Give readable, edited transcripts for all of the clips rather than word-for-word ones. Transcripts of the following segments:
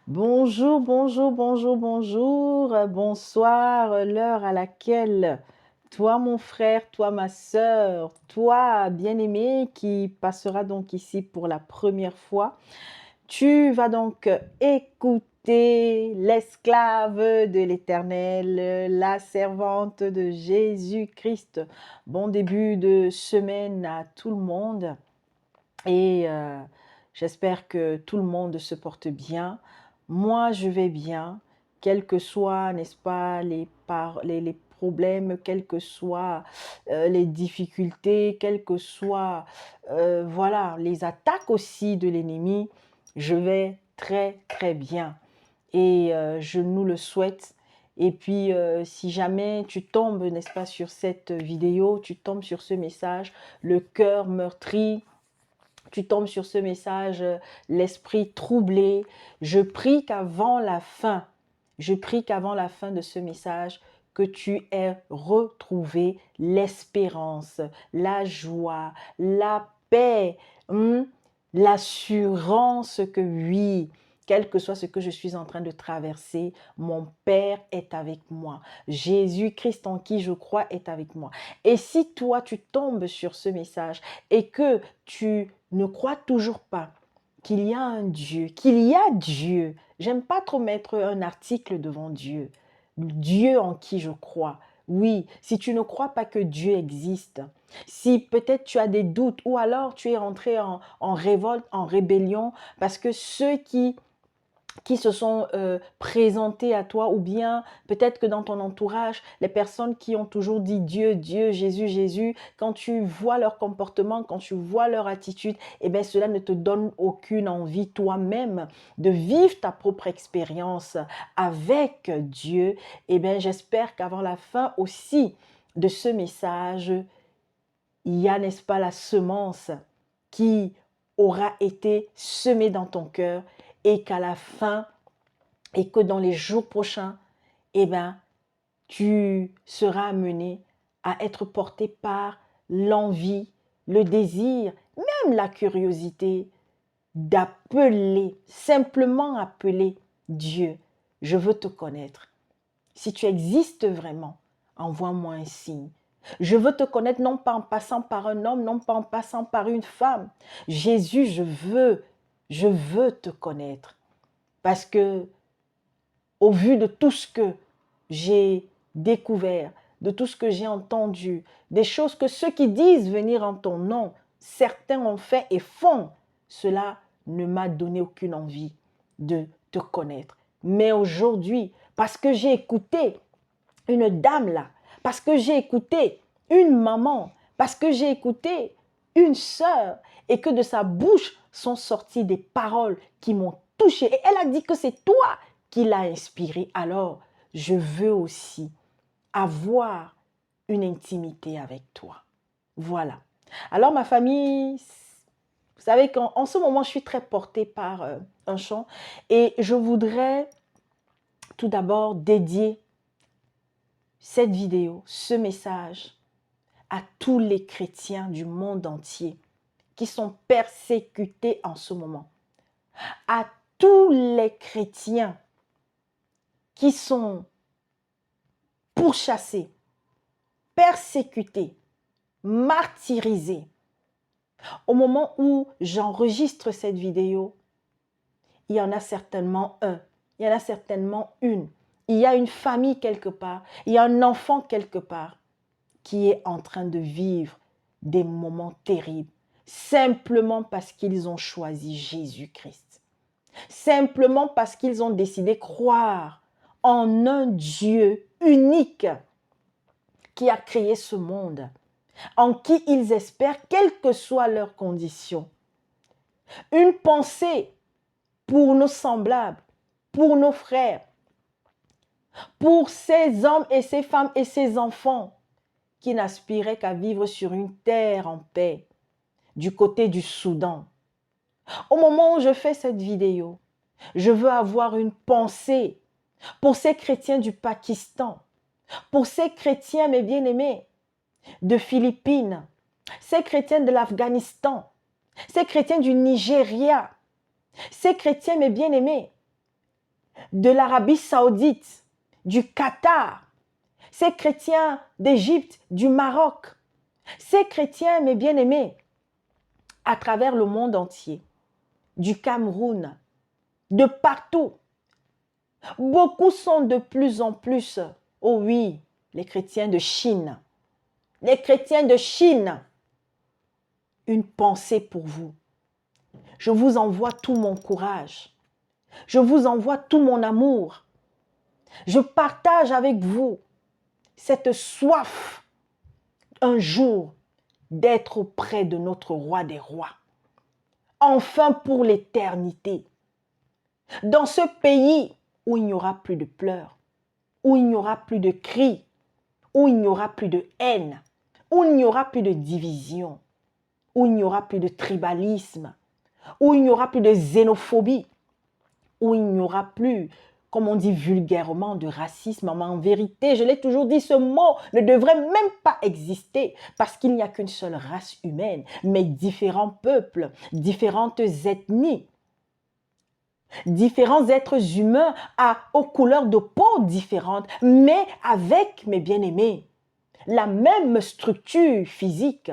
Bonjour, bonjour, bonjour, bonjour, bonsoir, l'heure à laquelle toi mon frère, toi ma sœur, toi bien-aimé qui passera donc ici pour la première fois, tu vas donc écouter l'esclave de l'Éternel, la servante de Jésus-Christ. Bon début de semaine à tout le monde et j'espère que tout le monde se porte bien. Moi, je vais bien, quels que soient, n'est-ce pas, les problèmes, quelles que soient les difficultés, quelles que soient voilà, les attaques aussi de l'ennemi, je vais très, très bien. Et je nous le souhaite. Et puis, si jamais tu tombes, n'est-ce pas, sur cette vidéo, tu tombes sur ce message, le cœur meurtri, tu tombes sur ce message, l'esprit troublé, je prie qu'avant la fin de ce message, que tu aies retrouvé l'espérance, la joie, la paix, l'assurance que oui, quel que soit ce que je suis en train de traverser, mon Père est avec moi. Jésus-Christ en qui je crois est avec moi. Et si toi, tu tombes sur ce message et que tu ne crois toujours pas qu'il y a un Dieu, qu'il y a Dieu, j'aime pas trop mettre un article devant Dieu, Dieu en qui je crois. Oui, si tu ne crois pas que Dieu existe, si peut-être tu as des doutes ou alors tu es rentré en révolte, en rébellion, parce que ceux qui se sont présentés à toi ou bien peut-être que dans ton entourage, les personnes qui ont toujours dit Dieu, Dieu, Jésus, Jésus, quand tu vois leur comportement, quand tu vois leur attitude, eh bien cela ne te donne aucune envie toi-même de vivre ta propre expérience avec Dieu. Eh bien j'espère qu'avant la fin aussi de ce message, il y a, n'est-ce pas, la semence qui aura été semée dans ton cœur et qu'à la fin, et que dans les jours prochains, eh ben, tu seras amené à être porté par l'envie, le désir, même la curiosité d'appeler, simplement appeler Dieu. Je veux te connaître. Si tu existes vraiment, envoie-moi un signe. Je veux te connaître non pas en passant par un homme, non pas en passant par une femme. Jésus, je veux te connaître. Parce que au vu de tout ce que j'ai découvert, de tout ce que j'ai entendu, des choses que ceux qui disent venir en ton nom, certains ont fait et font, cela ne m'a donné aucune envie de te connaître. Mais aujourd'hui, parce que j'ai écouté une dame là, parce que j'ai écouté une maman, parce que j'ai écouté une sœur, et que de sa bouche sont sorties des paroles qui m'ont touchée. Et elle a dit que c'est toi qui l'as inspirée. Alors, je veux aussi avoir une intimité avec toi. Voilà. Alors, ma famille, vous savez qu'en ce moment, je suis très portée par un chant et je voudrais tout d'abord dédier cette vidéo, ce message à tous les chrétiens du monde entier qui sont persécutés en ce moment. À tous les chrétiens qui sont pourchassés, persécutés, martyrisés. Au moment où j'enregistre cette vidéo, il y en a certainement un, il y en a certainement une. Il y a une famille quelque part, il y a un enfant quelque part qui est en train de vivre des moments terribles, simplement parce qu'ils ont choisi Jésus-Christ. Simplement parce qu'ils ont décidé de croire en un Dieu unique qui a créé ce monde, en qui ils espèrent, quelles que soient leurs conditions. Une pensée pour nos semblables, pour nos frères, pour ces hommes et ces femmes et ces enfants qui n'aspiraient qu'à vivre sur une terre en paix, du côté du Soudan. Au moment où je fais cette vidéo, je veux avoir une pensée pour ces chrétiens du Pakistan, pour ces chrétiens, mes bien-aimés, de Philippines, ces chrétiens de l'Afghanistan, ces chrétiens du Nigeria, Ces chrétiens, mes bien-aimés, de l'Arabie Saoudite, du Qatar, ces chrétiens d'Égypte, du Maroc, ces chrétiens, mes bien-aimés, à travers le monde entier, du Cameroun, de partout. Beaucoup sont de plus en plus, oh oui, les chrétiens de Chine. Les chrétiens de Chine, une pensée pour vous. Je vous envoie tout mon courage. Je vous envoie tout mon amour. Je partage avec vous cette soif un jour d'être auprès de notre roi des rois. Enfin pour l'éternité. Dans ce pays où il n'y aura plus de pleurs, où il n'y aura plus de cris, où il n'y aura plus de haine, où il n'y aura plus de division, où il n'y aura plus de tribalisme, où il n'y aura plus de xénophobie, où il n'y aura plus, comme on dit vulgairement, de racisme. Mais en vérité, je l'ai toujours dit, ce mot ne devrait même pas exister parce qu'il n'y a qu'une seule race humaine, mais différents peuples, différentes ethnies, différents êtres humains aux couleurs de peau différentes, mais avec, mes bien-aimés, la même structure physique,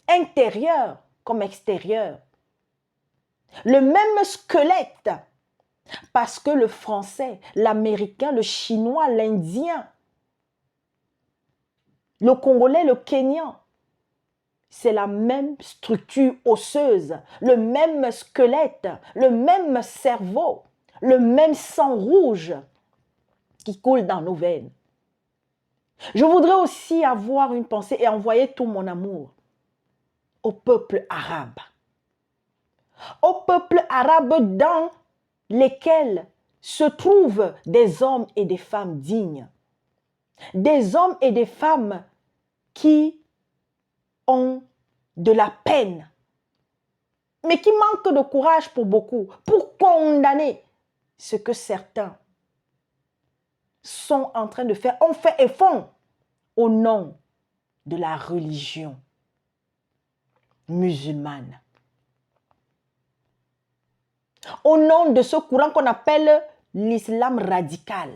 intérieure comme extérieure, le même squelette, parce que le français, l'américain, le chinois, l'indien, le congolais, le kenyan, c'est la même structure osseuse, le même squelette, le même cerveau, le même sang rouge qui coule dans nos veines. Je voudrais aussi avoir une pensée et envoyer tout mon amour au peuple arabe. Au peuple arabe dans lesquels se trouvent des hommes et des femmes dignes. Des hommes et des femmes qui ont de la peine, mais qui manquent de courage pour beaucoup, pour condamner ce que certains sont en train de faire, ont fait et font au nom de la religion musulmane. Au nom de ce courant qu'on appelle l'islam radical,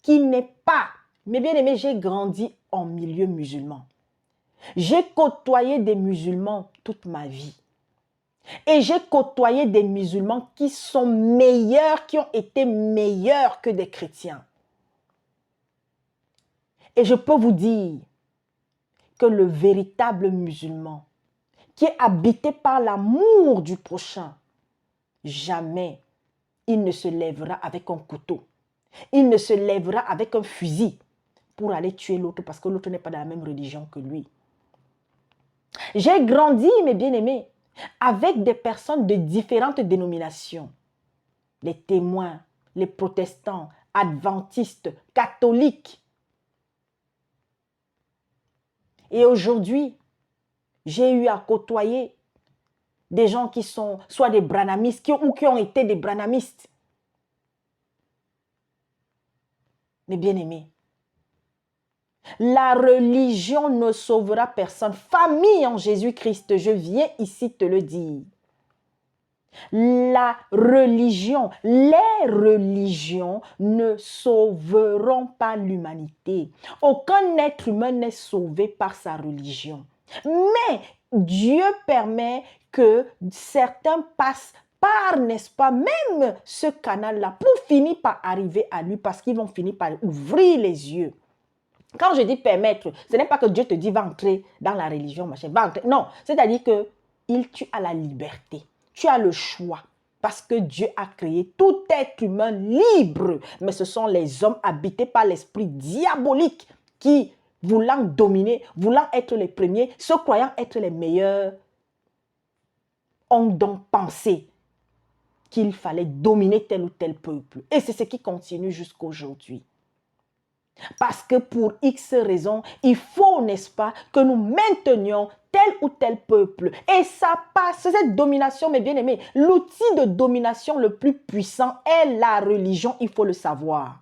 qui n'est pas, mes bien-aimés, j'ai grandi en milieu musulman. J'ai côtoyé des musulmans toute ma vie. Et j'ai côtoyé des musulmans qui sont meilleurs, qui ont été meilleurs que des chrétiens. Et je peux vous dire que le véritable musulman, qui est habité par l'amour du prochain, jamais il ne se lèvera avec un couteau. Il ne se lèvera avec un fusil pour aller tuer l'autre parce que l'autre n'est pas de la même religion que lui. J'ai grandi, mes bien-aimés, avec des personnes de différentes dénominations. Les témoins, les protestants, adventistes, catholiques. Et aujourd'hui, j'ai eu à côtoyer des gens qui sont soit des branhamistes ou qui ont été des branhamistes. Mes bien-aimés, la religion ne sauvera personne. Famille en Jésus-Christ, je viens ici te le dire. La religion, les religions ne sauveront pas l'humanité. Aucun être humain n'est sauvé par sa religion. Mais Dieu permet que certains passent par, n'est-ce pas, même ce canal-là pour finir par arriver à lui parce qu'ils vont finir par ouvrir les yeux. Quand je dis permettre, ce n'est pas que Dieu te dit va entrer dans la religion, machin, va entrer. Non, c'est-à-dire que tu as la liberté, tu as le choix. Parce que Dieu a créé tout être humain libre. Mais ce sont les hommes habités par l'esprit diabolique qui, voulant dominer, voulant être les premiers, se croyant être les meilleurs, ont donc pensé qu'il fallait dominer tel ou tel peuple. Et c'est ce qui continue jusqu'à aujourd'hui. Parce que pour X raisons, il faut, n'est-ce pas, que nous maintenions tel ou tel peuple. Et ça passe, cette domination, mes bien-aimés, l'outil de domination le plus puissant est la religion, il faut le savoir.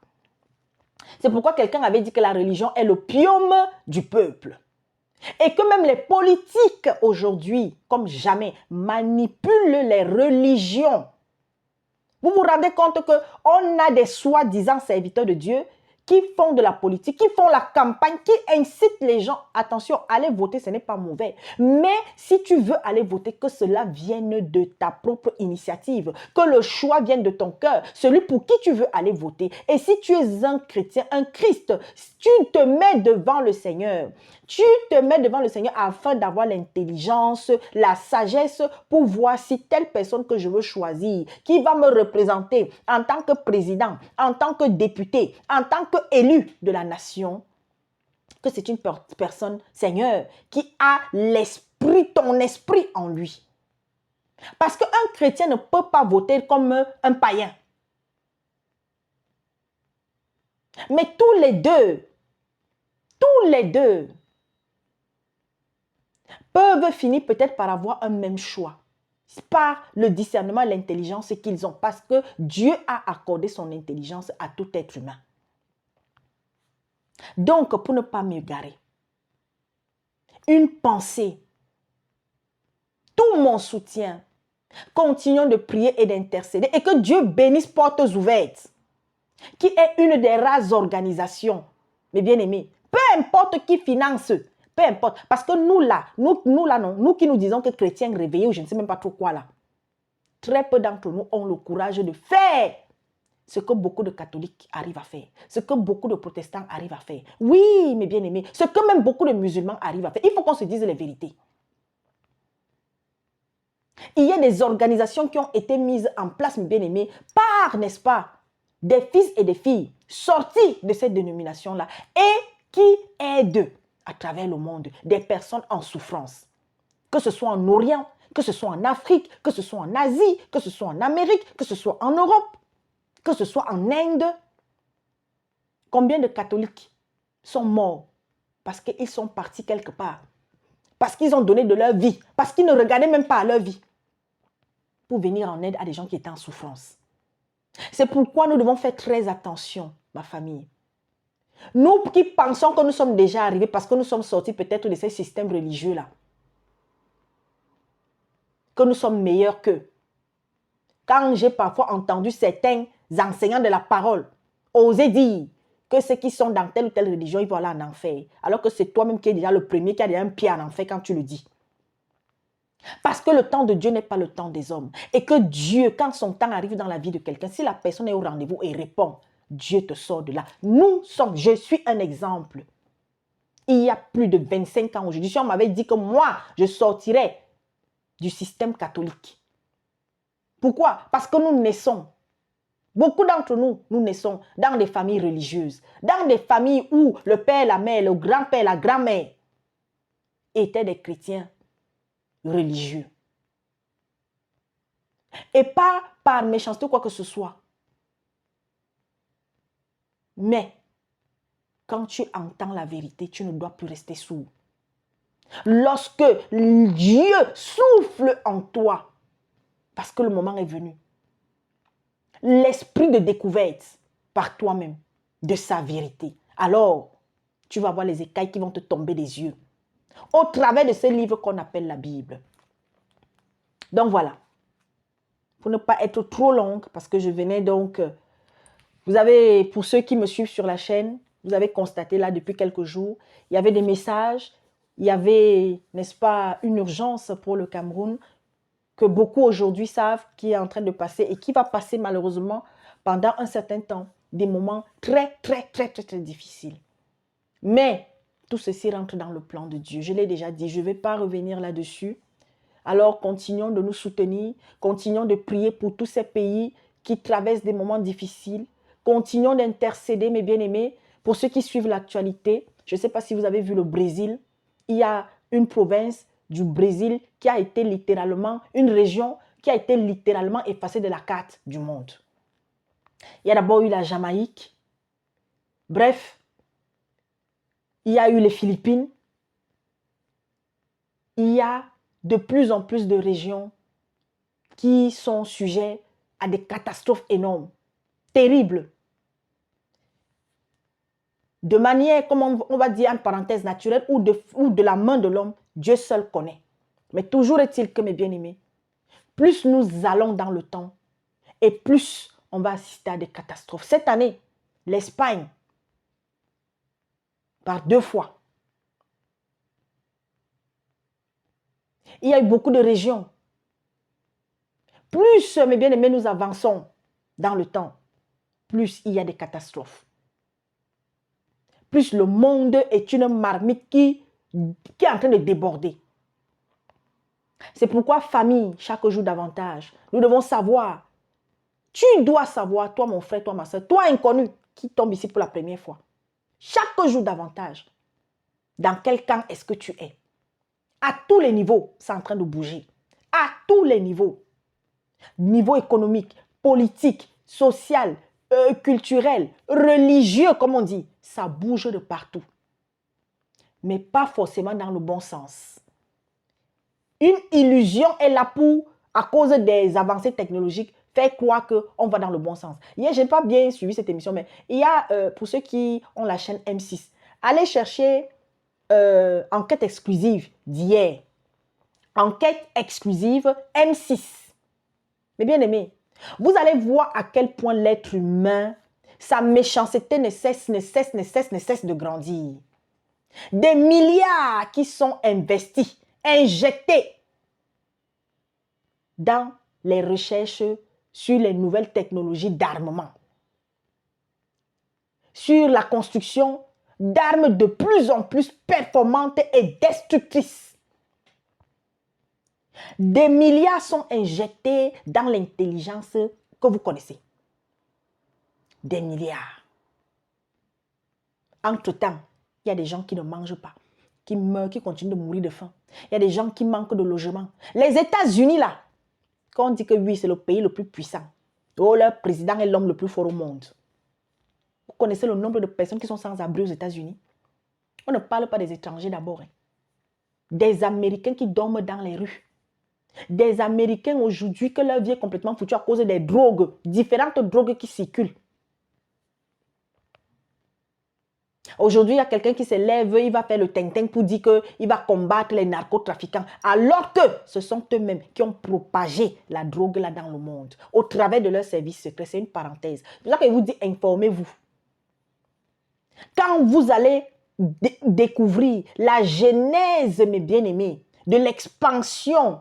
C'est pourquoi quelqu'un avait dit que la religion est l'opium du peuple. Et que même les politiques aujourd'hui, comme jamais, manipulent les religions. Vous vous rendez compte qu'on a des soi-disant serviteurs de Dieu qui font de la politique, qui font la campagne, qui incitent les gens. Attention, aller voter, ce n'est pas mauvais. Mais si tu veux aller voter, que cela vienne de ta propre initiative, que le choix vienne de ton cœur, celui pour qui tu veux aller voter. Et si tu es un chrétien, un Christ, tu te mets devant le Seigneur. Tu te mets devant le Seigneur afin d'avoir l'intelligence, la sagesse pour voir si telle personne que je veux choisir, qui va me représenter en tant que président, en tant que député, en tant qu'élu de la nation, que c'est une personne, Seigneur, qui a l'esprit, ton esprit en lui. Parce qu'un chrétien ne peut pas voter comme un païen. Mais tous les deux peuvent finir peut-être par avoir un même choix, par le discernement et l'intelligence qu'ils ont, parce que Dieu a accordé son intelligence à tout être humain. Donc, pour ne pas m'égarer, une pensée, tout mon soutien, continuons de prier et d'intercéder, et que Dieu bénisse Portes Ouvertes, qui est une des rares organisations, mes bien-aimés, peu importe qui finance, peu importe, parce que nous là, non, nous qui nous disons que chrétiens réveillés, ou je ne sais même pas trop quoi là, très peu d'entre nous ont le courage de faire ce que beaucoup de catholiques arrivent à faire, ce que beaucoup de protestants arrivent à faire. Oui, mes bien-aimés, ce que même beaucoup de musulmans arrivent à faire. Il faut qu'on se dise les vérités. Il y a des organisations qui ont été mises en place, mes bien-aimés, par, n'est-ce pas, des fils et des filles sortis de cette dénomination-là et qui aident à travers le monde des personnes en souffrance. Que ce soit en Orient, que ce soit en Afrique, que ce soit en Asie, que ce soit en Amérique, que ce soit en Europe, que ce soit en Inde. Combien de catholiques sont morts parce qu'ils sont partis quelque part, parce qu'ils ont donné de leur vie, parce qu'ils ne regardaient même pas à leur vie, pour venir en aide à des gens qui étaient en souffrance. C'est pourquoi nous devons faire très attention, ma famille. Nous qui pensons que nous sommes déjà arrivés parce que nous sommes sortis peut-être de ces systèmes religieux-là, que nous sommes meilleurs qu'eux. Quand j'ai parfois entendu certains enseignants de la parole oser dire que ceux qui sont dans telle ou telle religion, ils vont aller en enfer, alors que c'est toi-même qui es déjà le premier qui a déjà un pied en enfer quand tu le dis. Parce que le temps de Dieu n'est pas le temps des hommes. Et que Dieu, quand son temps arrive dans la vie de quelqu'un, si la personne est au rendez-vous et répond, Dieu te sort de là. Je suis un exemple. Il y a plus de 25 ans aujourd'hui, si on m'avait dit que moi, je sortirais du système catholique. Pourquoi? Parce que nous naissons. Beaucoup d'entre nous, nous naissons dans des familles religieuses, dans des familles où le père, la mère, le grand-père, la grand-mère étaient des chrétiens religieux. Et pas par méchanceté ou quoi que ce soit. Mais, quand tu entends la vérité, tu ne dois plus rester sourd. Lorsque Dieu souffle en toi, parce que le moment est venu, l'esprit de découverte par toi-même de sa vérité, alors tu vas voir les écailles qui vont te tomber des yeux au travers de ce livre qu'on appelle la Bible. Donc voilà, pour ne pas être trop longue, parce que je venais donc, vous avez, pour ceux qui me suivent sur la chaîne, vous avez constaté là depuis quelques jours, il y avait des messages, il y avait, n'est-ce pas, une urgence pour le Cameroun, que beaucoup aujourd'hui savent qui est en train de passer et qui va passer malheureusement pendant un certain temps, des moments très difficiles. Mais tout ceci rentre dans le plan de Dieu. Je l'ai déjà dit, je ne vais pas revenir là-dessus. Alors continuons de nous soutenir, continuons de prier pour tous ces pays qui traversent des moments difficiles. Continuons d'intercéder, mes bien-aimés, pour ceux qui suivent l'actualité. Je ne sais pas si vous avez vu le Brésil. Il y a une province du Brésil qui a été littéralement, une région qui a été littéralement effacée de la carte du monde. Il y a d'abord eu la Jamaïque. Bref, il y a eu les Philippines. Il y a de plus en plus de régions qui sont sujets à des catastrophes énormes, terribles. de manière, comme on va dire en parenthèse, naturelle ou de la main de l'homme, Dieu seul connaît. Mais toujours est-il que, mes bien-aimés, plus nous allons dans le temps et plus on va assister à des catastrophes. Cette année, l'Espagne, par 2 fois, il y a eu beaucoup de régions. Plus, mes bien-aimés, nous avançons dans le temps, plus il y a des catastrophes. Plus le monde est une marmite qui est en train de déborder. C'est pourquoi, famille, chaque jour davantage, nous devons savoir. Tu dois savoir, toi mon frère, toi ma soeur, toi inconnu qui tombe ici pour la première fois. Chaque jour davantage, dans quel camp est-ce que tu es? À tous les niveaux, c'est en train de bouger. À tous les niveaux. Niveau économique, politique, social, culturel, religieux, comme on dit. Ça bouge de partout. Mais pas forcément dans le bon sens. Une illusion est là pour, à cause des avancées technologiques, faire croire qu'on va dans le bon sens. Hier, je n'ai pas bien suivi cette émission, mais il y a, pour ceux qui ont la chaîne M6, allez chercher enquête exclusive d'hier. Enquête exclusive M6. Mais bien aimé, vous allez voir à quel point l'être humain, sa méchanceté ne cesse de grandir. Des milliards qui sont investis, injectés dans les recherches sur les nouvelles technologies d'armement, sur la construction d'armes de plus en plus performantes et destructrices. Des milliards sont injectés dans l'intelligence que vous connaissez. Des milliards. Entre-temps, il y a des gens qui ne mangent pas, qui meurent, qui continuent de mourir de faim. Il y a des gens qui manquent de logement. Les États-Unis, là, quand on dit que oui, c'est le pays le plus puissant, oh, leur président est l'homme le plus fort au monde. Vous connaissez le nombre de personnes qui sont sans abri aux États-Unis? On ne parle pas des étrangers d'abord. Hein. Des Américains qui dorment dans les rues. Des Américains aujourd'hui que leur vie est complètement foutue à cause des drogues, différentes drogues qui circulent. Aujourd'hui, il y a quelqu'un qui se lève, il va faire le ting-ting pour dire qu'il va combattre les narcotrafiquants, alors que ce sont eux-mêmes qui ont propagé la drogue là dans le monde, au travers de leurs services secrets. C'est une parenthèse. C'est pour ça que je vous dis, informez-vous. Quand vous allez découvrir la genèse, mes bien-aimés, de l'expansion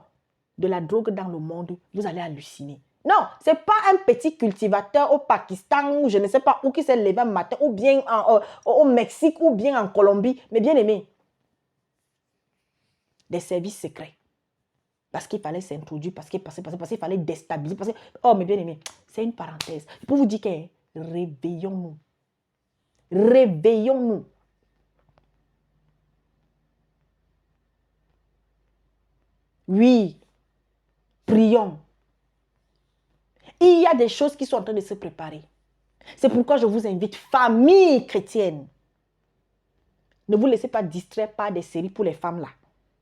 de la drogue dans le monde, vous allez halluciner. Non, ce n'est pas un petit cultivateur au Pakistan ou je ne sais pas où qui s'est levé un matin, ou bien au Mexique, ou bien en Colombie, mais bien aimé. Des services secrets. Parce qu'il fallait s'introduire, parce qu'il fallait déstabiliser. Oh, mais bien aimé, c'est une parenthèse. Pour vous dire que réveillons-nous. Réveillons-nous. Oui, prions. Il y a des choses qui sont en train de se préparer. C'est pourquoi je vous invite, famille chrétienne, ne vous laissez pas distraire par des séries pour les femmes là.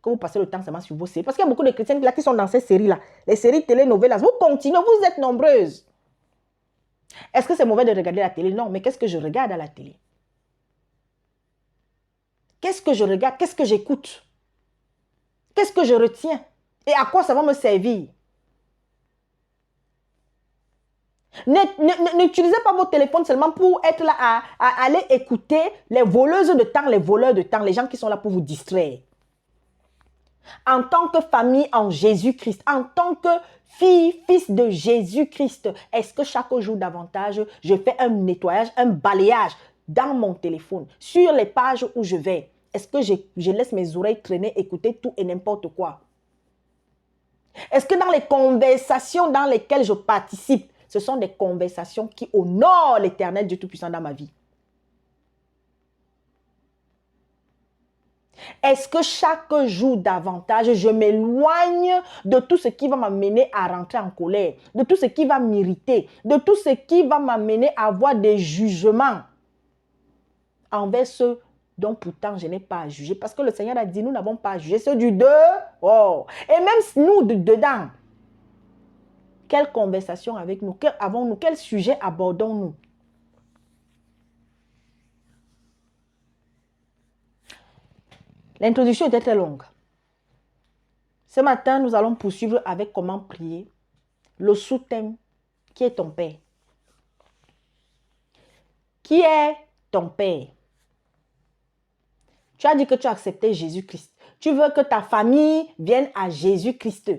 Que vous passez le temps seulement sur vos séries. Parce qu'il y a beaucoup de chrétiennes là qui sont dans ces séries-là. Les séries télénovelas. Vous continuez, vous êtes nombreuses. Est-ce que c'est mauvais de regarder la télé? Non, mais qu'est-ce que je regarde à la télé? Qu'est-ce que je regarde? Qu'est-ce que j'écoute? Qu'est-ce que je retiens? Et à quoi ça va me servir? N'utilisez pas vos téléphones seulement pour être là à aller écouter les voleuses de temps, les voleurs de temps, les gens qui sont là pour vous distraire. En tant que famille en Jésus-Christ, en tant que fille, fils de Jésus-Christ, est-ce que chaque jour davantage, je fais un nettoyage, un balayage dans mon téléphone, sur les pages où je vais? Est-ce que je laisse mes oreilles traîner, écouter tout et n'importe quoi? Est-ce que dans les conversations dans lesquelles je participe, ce sont des conversations qui honorent l'Éternel Dieu Tout-Puissant dans ma vie? Est-ce que chaque jour davantage, je m'éloigne de tout ce qui va m'amener à rentrer en colère, de tout ce qui va m'irriter, de tout ce qui va m'amener à avoir des jugements envers ceux dont pourtant je n'ai pas à juger? Parce que le Seigneur a dit, nous n'avons pas à juger ceux du dehors. Et même nous, dedans, quelle conversation avec nous? Avons-nous? Quel sujet abordons-nous? L'introduction était très longue. Ce matin, nous allons poursuivre avec comment prier. Le sous-thème, qui est ton Père? Qui est ton Père? Tu as dit que tu as accepté Jésus-Christ. Tu veux que ta famille vienne à Jésus-Christ.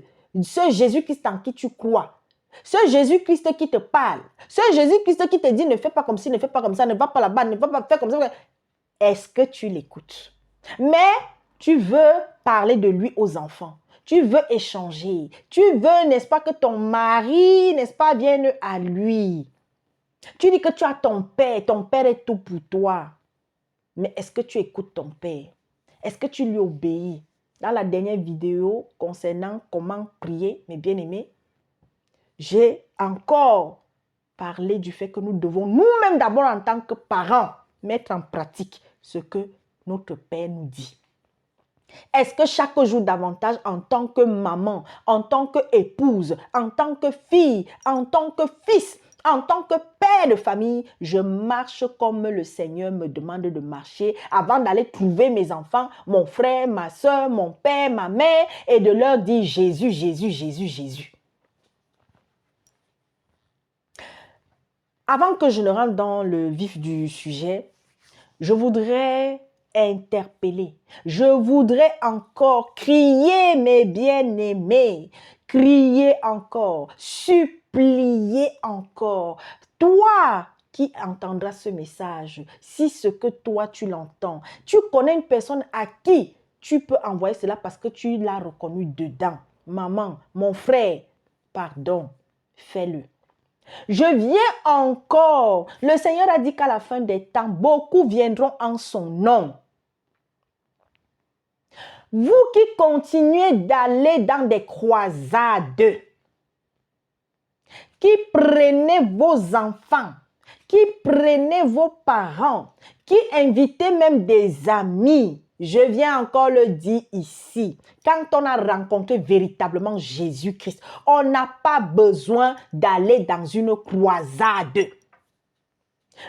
Ce Jésus-Christ en qui tu crois. Ce Jésus-Christ qui te parle. Ce Jésus-Christ qui te dit ne fais pas comme ci, ne fais pas comme ça, ne va pas là-bas, ne va pas faire comme ça. Est-ce que tu l'écoutes? Mais tu veux parler de lui aux enfants. Tu veux échanger. Tu veux, n'est-ce pas, que ton mari, n'est-ce pas, vienne à lui. Tu dis que tu as ton père est tout pour toi. Mais est-ce que tu écoutes ton père? Est-ce que tu lui obéis? Dans la dernière vidéo concernant comment prier, mes bien-aimés, j'ai encore parlé du fait que nous devons nous-mêmes d'abord en tant que parents mettre en pratique ce que notre Père nous dit. Est-ce que chaque jour davantage en tant que maman, en tant qu'épouse, en tant que fille, en tant que fils, en tant que père de famille, je marche comme le Seigneur me demande de marcher avant d'aller trouver mes enfants, mon frère, ma soeur, mon père, ma mère et de leur dire Jésus, Jésus, Jésus, Jésus. Avant que je ne rentre dans le vif du sujet, je voudrais interpeller. Je voudrais encore crier, mes bien-aimés, crier encore, supplier encore. Toi qui entendras ce message, si ce que toi tu l'entends, tu connais une personne à qui tu peux envoyer cela parce que tu l'as reconnu dedans. Maman, mon frère, pardon, fais-le. Je viens encore. Le Seigneur a dit qu'à la fin des temps, beaucoup viendront en son nom. Vous qui continuez d'aller dans des croisades, qui prenez vos enfants, qui prenez vos parents, qui invitez même des amis, je viens encore le dire ici. Quand on a rencontré véritablement Jésus-Christ, on n'a pas besoin d'aller dans une croisade.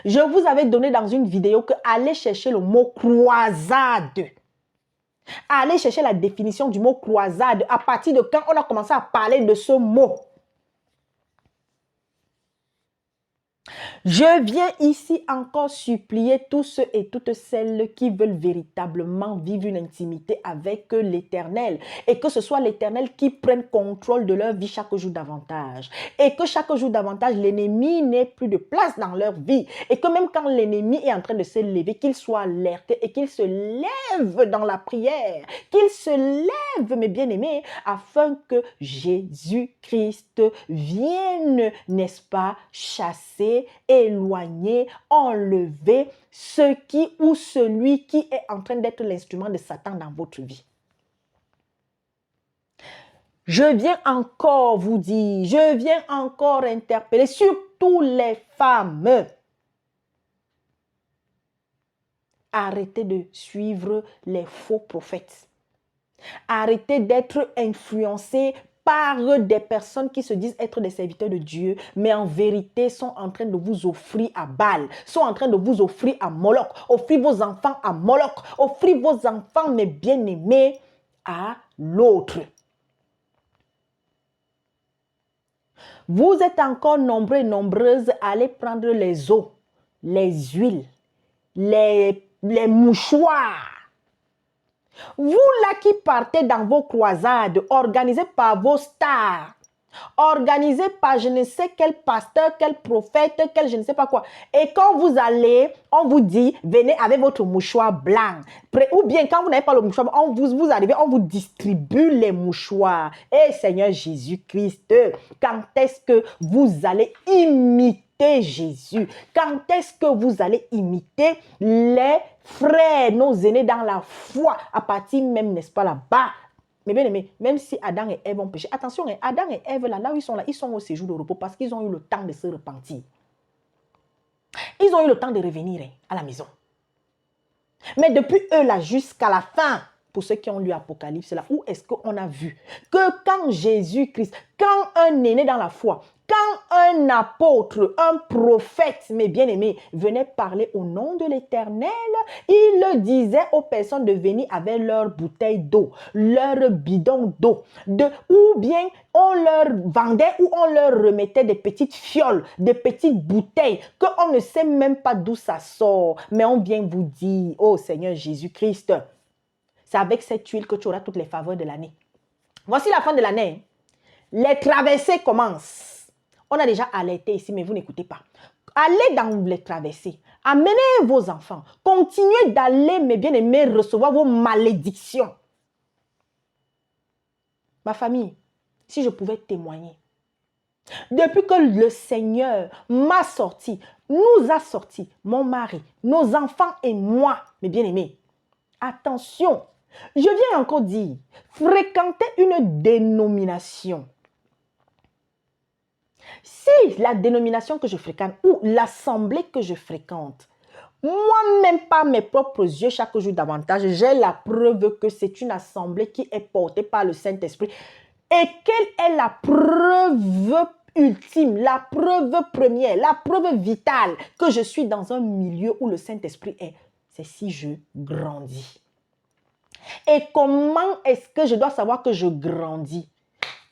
Je vous avais donné dans une vidéo que allez chercher le mot croisade. Allez chercher la définition du mot croisade. À partir de quand on a commencé à parler de ce mot? Je viens ici encore supplier tous ceux et toutes celles qui veulent véritablement vivre une intimité avec l'Éternel et que ce soit l'Éternel qui prenne contrôle de leur vie chaque jour davantage et que chaque jour davantage l'ennemi n'ait plus de place dans leur vie et que même quand l'ennemi est en train de se lever, qu'il soit alerté et qu'il se lève dans la prière, qu'il se lève, mes bien-aimés, afin que Jésus-Christ vienne, n'est-ce pas, chasser, éloigner, enlever ce qui ou celui qui est en train d'être l'instrument de Satan dans votre vie. Je viens encore vous dire, je viens encore interpeller, surtout les femmes. Arrêtez de suivre les faux prophètes. Arrêtez d'être influencés par des personnes qui se disent être des serviteurs de Dieu, mais en vérité sont en train de vous offrir à Baal, sont en train de vous offrir à Moloch, offrir vos enfants à Moloch, offrir vos enfants, mes bien-aimés, à l'autre. Vous êtes encore nombreux et nombreuses à aller prendre les eaux, les huiles, les mouchoirs. Vous là qui partez dans vos croisades, organisées par vos stars, organisées par je ne sais quel pasteur, quel prophète, quel je ne sais pas quoi. Et quand vous allez, on vous dit, venez avec votre mouchoir blanc. Ou bien quand vous n'avez pas le mouchoir, vous arrivez, on vous distribue les mouchoirs. Et Seigneur Jésus-Christ, quand est-ce que vous allez imiter Jésus? Quand est-ce que vous allez imiter les frères, nos aînés dans la foi, à partir même, n'est-ce pas, là-bas? Mais bien aimé, même si Adam et Ève ont péché, attention, Adam et Ève, là où ils sont au séjour de repos parce qu'ils ont eu le temps de se repentir. Ils ont eu le temps de revenir à la maison. Mais depuis eux, là, jusqu'à la fin, pour ceux qui ont lu Apocalypse, là, où est-ce qu'on a vu que quand Jésus-Christ, quand un aîné dans la foi, quand un apôtre, un prophète, mes bien-aimés, venait parler au nom de l'Éternel, il disait aux personnes de venir avec leur bouteille d'eau, leur bidon d'eau, ou bien on leur vendait ou on leur remettait des petites fioles, des petites bouteilles, qu'on ne sait même pas d'où ça sort, mais on vient vous dire, oh Seigneur Jésus-Christ, c'est avec cette huile que tu auras toutes les faveurs de l'année. Voici la fin de l'année. Les traversées commencent. On a déjà alerté ici, mais vous n'écoutez pas. Allez dans les traversées. Amenez vos enfants. Continuez d'aller, mes bien-aimés, recevoir vos malédictions. Ma famille, si je pouvais témoigner, depuis que le Seigneur m'a sorti, nous a sortis, mon mari, nos enfants et moi, mes bien-aimés, attention, je viens encore dire, fréquenter une dénomination. Si la dénomination que je fréquente ou l'assemblée que je fréquente, moi-même par mes propres yeux, chaque jour davantage, j'ai la preuve que c'est une assemblée qui est portée par le Saint-Esprit. Et quelle est la preuve ultime, la preuve première, la preuve vitale que je suis dans un milieu où le Saint-Esprit est? C'est si je grandis. Et comment est-ce que je dois savoir que je grandis?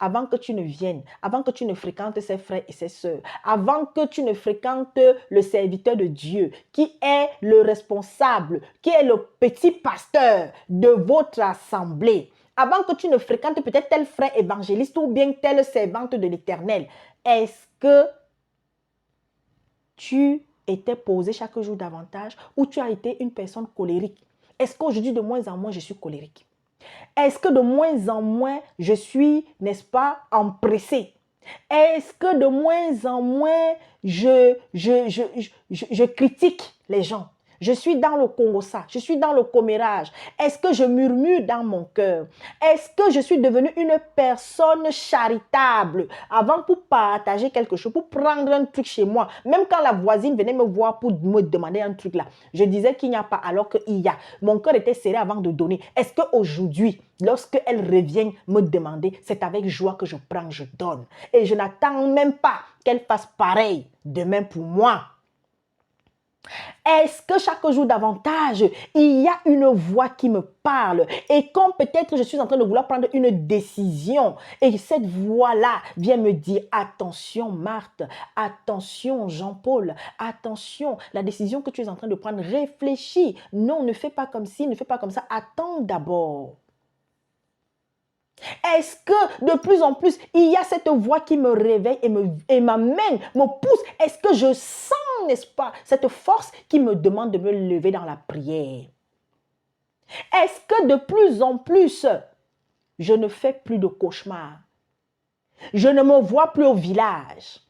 Avant que tu ne viennes, avant que tu ne fréquentes ses frères et ses sœurs, avant que tu ne fréquentes le serviteur de Dieu, qui est le responsable, qui est le petit pasteur de votre assemblée, avant que tu ne fréquentes peut-être tel frère évangéliste ou bien telle servante de l'Éternel, est-ce que tu étais posé chaque jour davantage ou tu as été une personne colérique? Est-ce qu'aujourd'hui, de moins en moins, je suis colérique? Est-ce que de moins en moins, je suis, n'est-ce pas, empressé? Est-ce que de moins en moins, je critique les gens? Je suis dans le congossa, je suis dans le commérage. Est-ce que je murmure dans mon cœur? Est-ce que je suis devenue une personne charitable? Avant, pour partager quelque chose, pour prendre un truc chez moi, même quand la voisine venait me voir pour me demander un truc là, je disais qu'il n'y a pas alors qu'il y a. Mon cœur était serré avant de donner. Est-ce qu'aujourd'hui, lorsqu'elle revient me demander, c'est avec joie que je prends, je donne. Et je n'attends même pas qu'elle fasse pareil demain pour moi. Est-ce que chaque jour davantage, il y a une voix qui me parle et quand peut-être je suis en train de vouloir prendre une décision et cette voix-là vient me dire attention Marthe, attention Jean-Paul, attention, la décision que tu es en train de prendre, réfléchis. Non, ne fais pas comme ci, ne fais pas comme ça, attends d'abord. Est-ce que de plus en plus, il y a cette voix qui me réveille et m'amène, me pousse? Est-ce que je sens, n'est-ce pas, cette force qui me demande de me lever dans la prière? Est-ce que de plus en plus, je ne fais plus de cauchemars? Je ne me vois plus au village.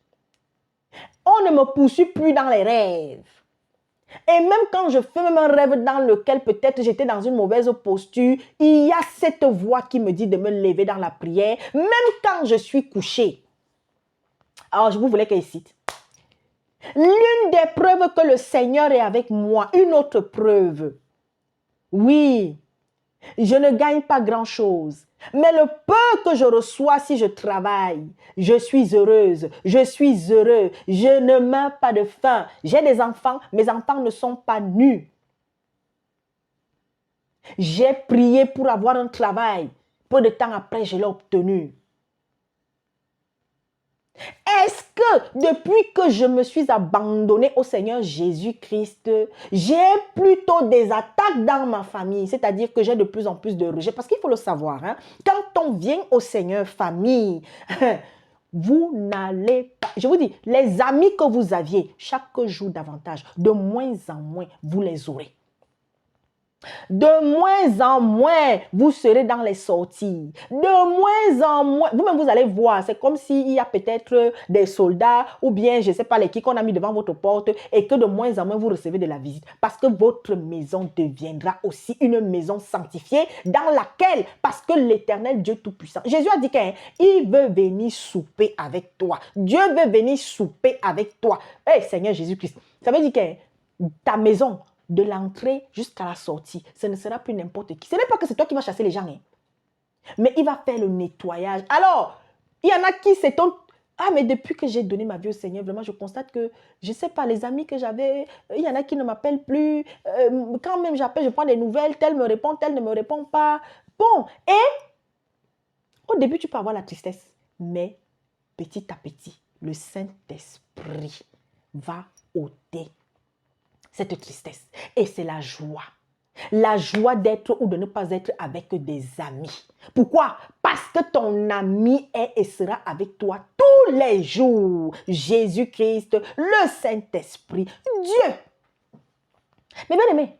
On ne me poursuit plus dans les rêves. Et même quand je fais même un rêve dans lequel peut-être j'étais dans une mauvaise posture, il y a cette voix qui me dit de me lever dans la prière, même quand je suis couché. Alors, je vous voulais qu'elle cite. L'une des preuves que le Seigneur est avec moi, une autre preuve. Oui, je ne gagne pas grand-chose. Mais le peu que je reçois si je travaille, je suis heureuse, je suis heureux, je ne meurs pas de faim. J'ai des enfants, mes enfants ne sont pas nus. J'ai prié pour avoir un travail. Peu de temps après, je l'ai obtenu. Est-ce que depuis que je me suis abandonnée au Seigneur Jésus-Christ, j'ai plutôt des attaques dans ma famille, c'est-à-dire que j'ai de plus en plus de rejet? Parce qu'il faut le savoir, hein, quand on vient au Seigneur famille, vous n'allez pas, je vous dis, les amis que vous aviez chaque jour davantage, de moins en moins, vous les aurez. De moins en moins, vous serez dans les sorties. De moins en moins, vous-même vous allez voir, c'est comme s'il y a peut-être des soldats ou bien, je ne sais pas, les qui qu'on a mis devant votre porte et que de moins en moins vous recevez de la visite. Parce que votre maison deviendra aussi une maison sanctifiée dans laquelle, parce que l'Éternel Dieu Tout-Puissant, Jésus a dit qu'il veut venir souper avec toi. Dieu veut venir souper avec toi. Hey, Seigneur Jésus-Christ, ça veut dire que ta maison, de l'entrée jusqu'à la sortie, ce ne sera plus n'importe qui. Ce n'est pas que c'est toi qui vas chasser les gens, hein, mais il va faire le nettoyage. Alors, il y en a qui s'étonnent. Ah, mais depuis que j'ai donné ma vie au Seigneur, vraiment, je constate que, je ne sais pas, les amis que j'avais, il y en a qui ne m'appellent plus. Quand même j'appelle, je prends des nouvelles, tel me répond, tel ne me répond pas. Bon, et au début, tu peux avoir la tristesse, mais petit à petit, le Saint-Esprit va ôter cette tristesse. Et c'est la joie. La joie d'être ou de ne pas être avec des amis. Pourquoi? Parce que ton ami est et sera avec toi tous les jours. Jésus-Christ, le Saint-Esprit, Dieu. Mais bien aimé,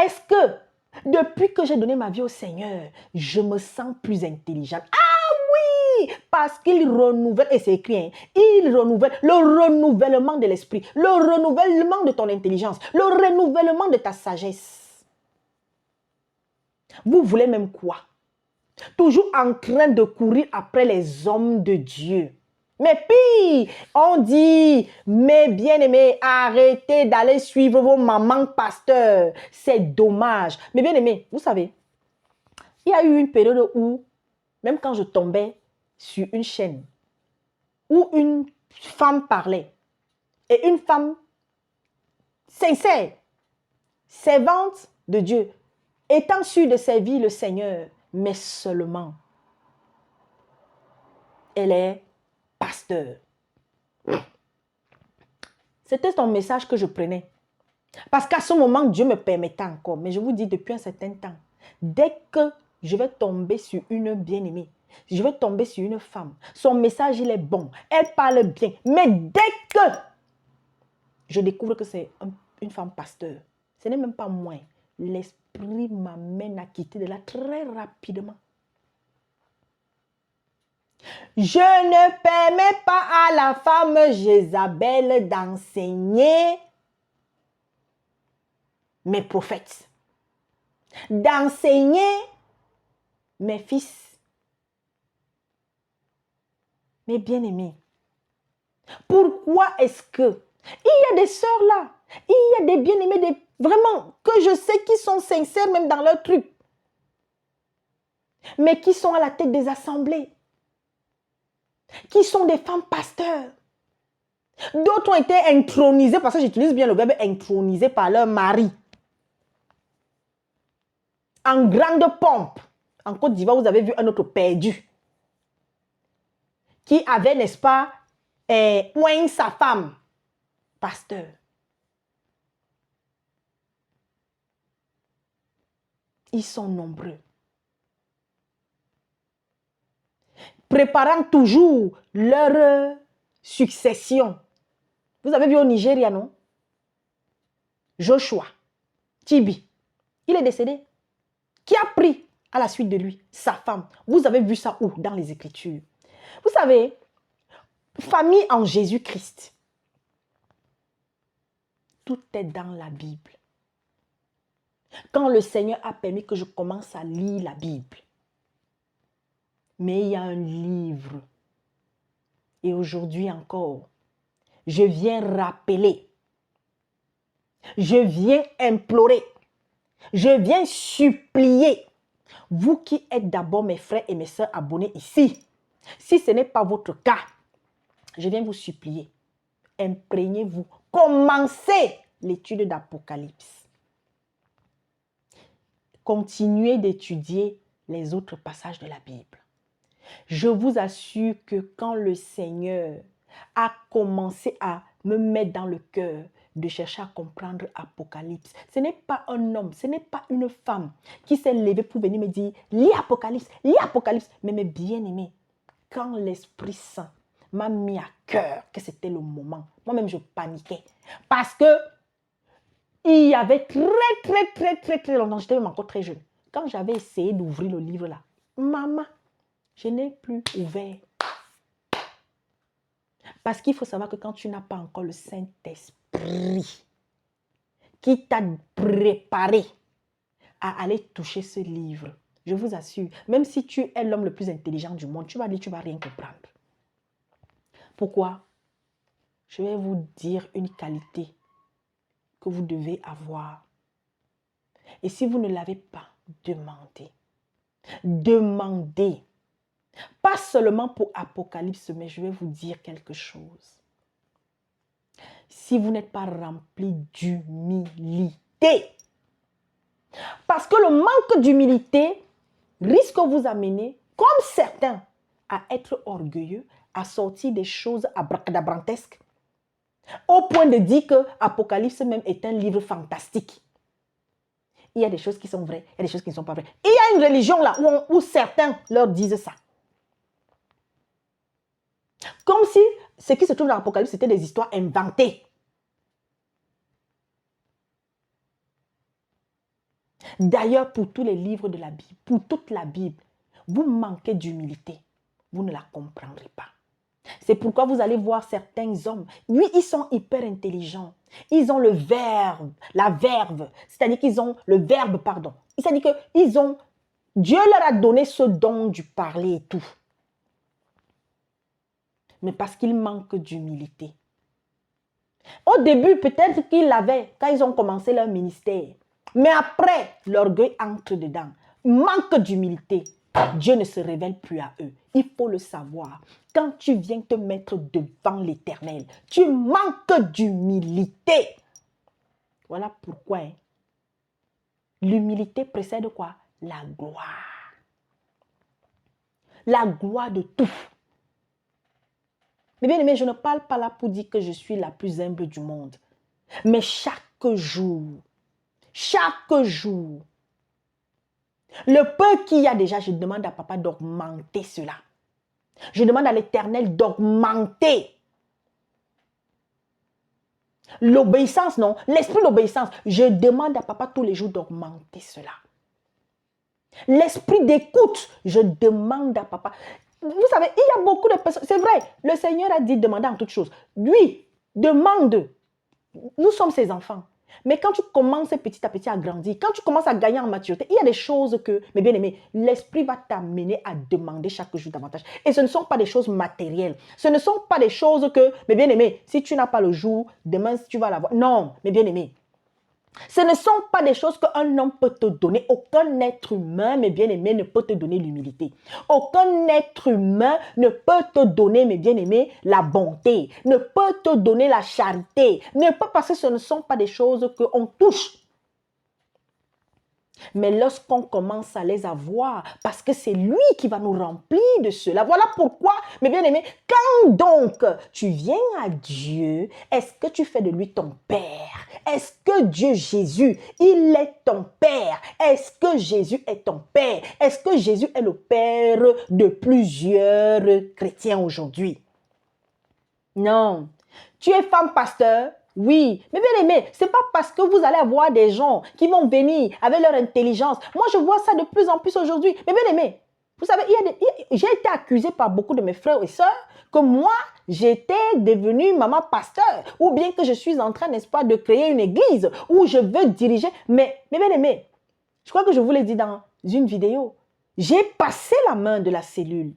est-ce que depuis que j'ai donné ma vie au Seigneur, je me sens plus intelligente? Ah oui, parce qu'il renouvelle, et c'est écrit, hein, il renouvelle le renouvellement de l'esprit, le renouvellement de ton intelligence, le renouvellement de ta sagesse. Vous voulez même quoi? Toujours en train de courir après les hommes de Dieu. Mais puis, on dit, mes bien-aimés, arrêtez d'aller suivre vos mamans pasteurs. C'est dommage. Mais bien-aimés, vous savez, il y a eu une période où, même quand je tombais sur une chaîne, où une femme parlait, et une femme sincère, servante de Dieu, étant sûre de servir le Seigneur, mais seulement, elle est pasteur. C'était son message que je prenais. Parce qu'à ce moment, Dieu me permettait encore. Mais je vous dis, depuis un certain temps, dès que je vais tomber sur une bien-aimée, je vais tomber sur une femme, son message, il est bon, elle parle bien. Mais dès que je découvre que c'est une femme pasteur, ce n'est même pas moi. L'esprit m'amène à quitter de là très rapidement. Je ne permets pas à la femme Jézabel d'enseigner mes prophètes, d'enseigner mes fils, mes bien-aimés. Pourquoi est-ce que il y a des sœurs là, il y a des bien-aimés, vraiment, que je sais qui sont sincères même dans leur truc, mais qui sont à la tête des assemblées, qui sont des femmes pasteurs. D'autres ont été intronisés, parce que j'utilise bien le verbe intronisés par leur mari. En grande pompe. En Côte d'Ivoire, vous avez vu un autre perdu. Qui avait, n'est-ce pas, sa femme, pasteur. Ils sont nombreux. Préparant toujours leur succession. Vous avez vu au Nigeria, non? Joshua, Tibi, il est décédé. Qui a pris à la suite de lui? Sa femme. Vous avez vu ça où? Dans les Écritures. Vous savez, famille en Jésus-Christ. Tout est dans la Bible. Quand le Seigneur a permis que je commence à lire la Bible, mais il y a un livre. Et aujourd'hui encore, je viens rappeler, je viens implorer, je viens supplier, vous qui êtes d'abord mes frères et mes sœurs abonnés ici, si ce n'est pas votre cas, je viens vous supplier, imprégnez-vous, commencez l'étude d'Apocalypse. Continuez d'étudier les autres passages de la Bible. Je vous assure que quand le Seigneur a commencé à me mettre dans le cœur de chercher à comprendre Apocalypse, ce n'est pas un homme, ce n'est pas une femme qui s'est levée pour venir me dire « lis Apocalypse, mais mes bien-aimés, quand l'Esprit Saint m'a mis à cœur que c'était le moment, moi-même je paniquais parce que il y avait très longtemps, j'étais même encore très jeune, quand j'avais essayé d'ouvrir le livre là, maman, je n'ai plus ouvert. Parce qu'il faut savoir que quand tu n'as pas encore le Saint-Esprit qui t'a préparé à aller toucher ce livre, je vous assure, même si tu es l'homme le plus intelligent du monde, tu vas dire, tu ne vas rien comprendre. Pourquoi? Je vais vous dire une qualité que vous devez avoir. Et si vous ne l'avez pas, demandez. Demandez. Pas seulement pour Apocalypse, mais je vais vous dire quelque chose. Si vous n'êtes pas rempli d'humilité, parce que le manque d'humilité risque de vous amener, comme certains, à être orgueilleux, à sortir des choses abracadabrantesques, au point de dire que Apocalypse même est un livre fantastique. Il y a des choses qui sont vraies, il y a des choses qui ne sont pas vraies. Il y a une religion là où certains leur disent ça. Comme si ce qui se trouve dans l'Apocalypse, c'était des histoires inventées. D'ailleurs, pour tous les livres de la Bible, pour toute la Bible, vous manquez d'humilité. Vous ne la comprendrez pas. C'est pourquoi vous allez voir certains hommes, oui, ils sont hyper intelligents. Ils ont le verbe, la verve, c'est-à-dire qu'ils ont le verbe, pardon. C'est-à-dire que Dieu leur a donné ce don du parler et tout. Mais parce qu'ils manquent d'humilité. Au début, peut-être qu'ils l'avaient quand ils ont commencé leur ministère. Mais après, l'orgueil entre dedans. Manque d'humilité. Dieu ne se révèle plus à eux. Il faut le savoir. Quand tu viens te mettre devant l'Éternel, tu manques d'humilité. Voilà pourquoi l'humilité précède quoi? La gloire. La gloire de tout. Mais bien aimé, je ne parle pas là pour dire que je suis la plus humble du monde. Mais chaque jour, le peu qu'il y a déjà, je demande à papa d'augmenter cela. Je demande à l'Éternel d'augmenter. L'obéissance, non. L'esprit d'obéissance. Je demande à papa tous les jours d'augmenter cela. L'esprit d'écoute, je demande à papa. Vous savez, il y a beaucoup de personnes. C'est vrai, le Seigneur a dit demander en toutes choses. Lui, demande. Nous sommes ses enfants. Mais quand tu commences petit à petit à grandir, quand tu commences à gagner en maturité, il y a des choses que, mes bien-aimés, l'esprit va t'amener à demander chaque jour davantage. Et ce ne sont pas des choses matérielles. Ce ne sont pas des choses que, mes bien-aimés, si tu n'as pas le jour, demain tu vas l'avoir. Non, mes bien-aimés. Ce ne sont pas des choses qu'un homme peut te donner. Aucun être humain, mes bien-aimés, ne peut te donner l'humilité. Aucun être humain ne peut te donner, mes bien-aimés, la bonté. Ne peut te donner la charité. Ne peut, parce que ce ne sont pas des choses qu'on touche. Mais lorsqu'on commence à les avoir, parce que c'est lui qui va nous remplir de cela. Voilà pourquoi, mes bien-aimés, quand donc tu viens à Dieu, est-ce que tu fais de lui ton Père? Est-ce que Dieu Jésus, il est ton Père? Est-ce que Jésus est ton Père? Est-ce que Jésus est le Père de plusieurs chrétiens aujourd'hui? Non. Tu es femme pasteur? Oui, mais bien aimé, ce n'est pas parce que vous allez avoir des gens qui vont venir avec leur intelligence. Moi, je vois ça de plus en plus aujourd'hui. Mais bien aimé, vous savez, j'ai été accusée par beaucoup de mes frères et sœurs que moi, j'étais devenue maman pasteur ou bien que je suis en train, n'est-ce pas, de créer une église où je veux diriger. Mais bien aimé, je crois que je vous l'ai dit dans une vidéo, j'ai passé la main de la cellule.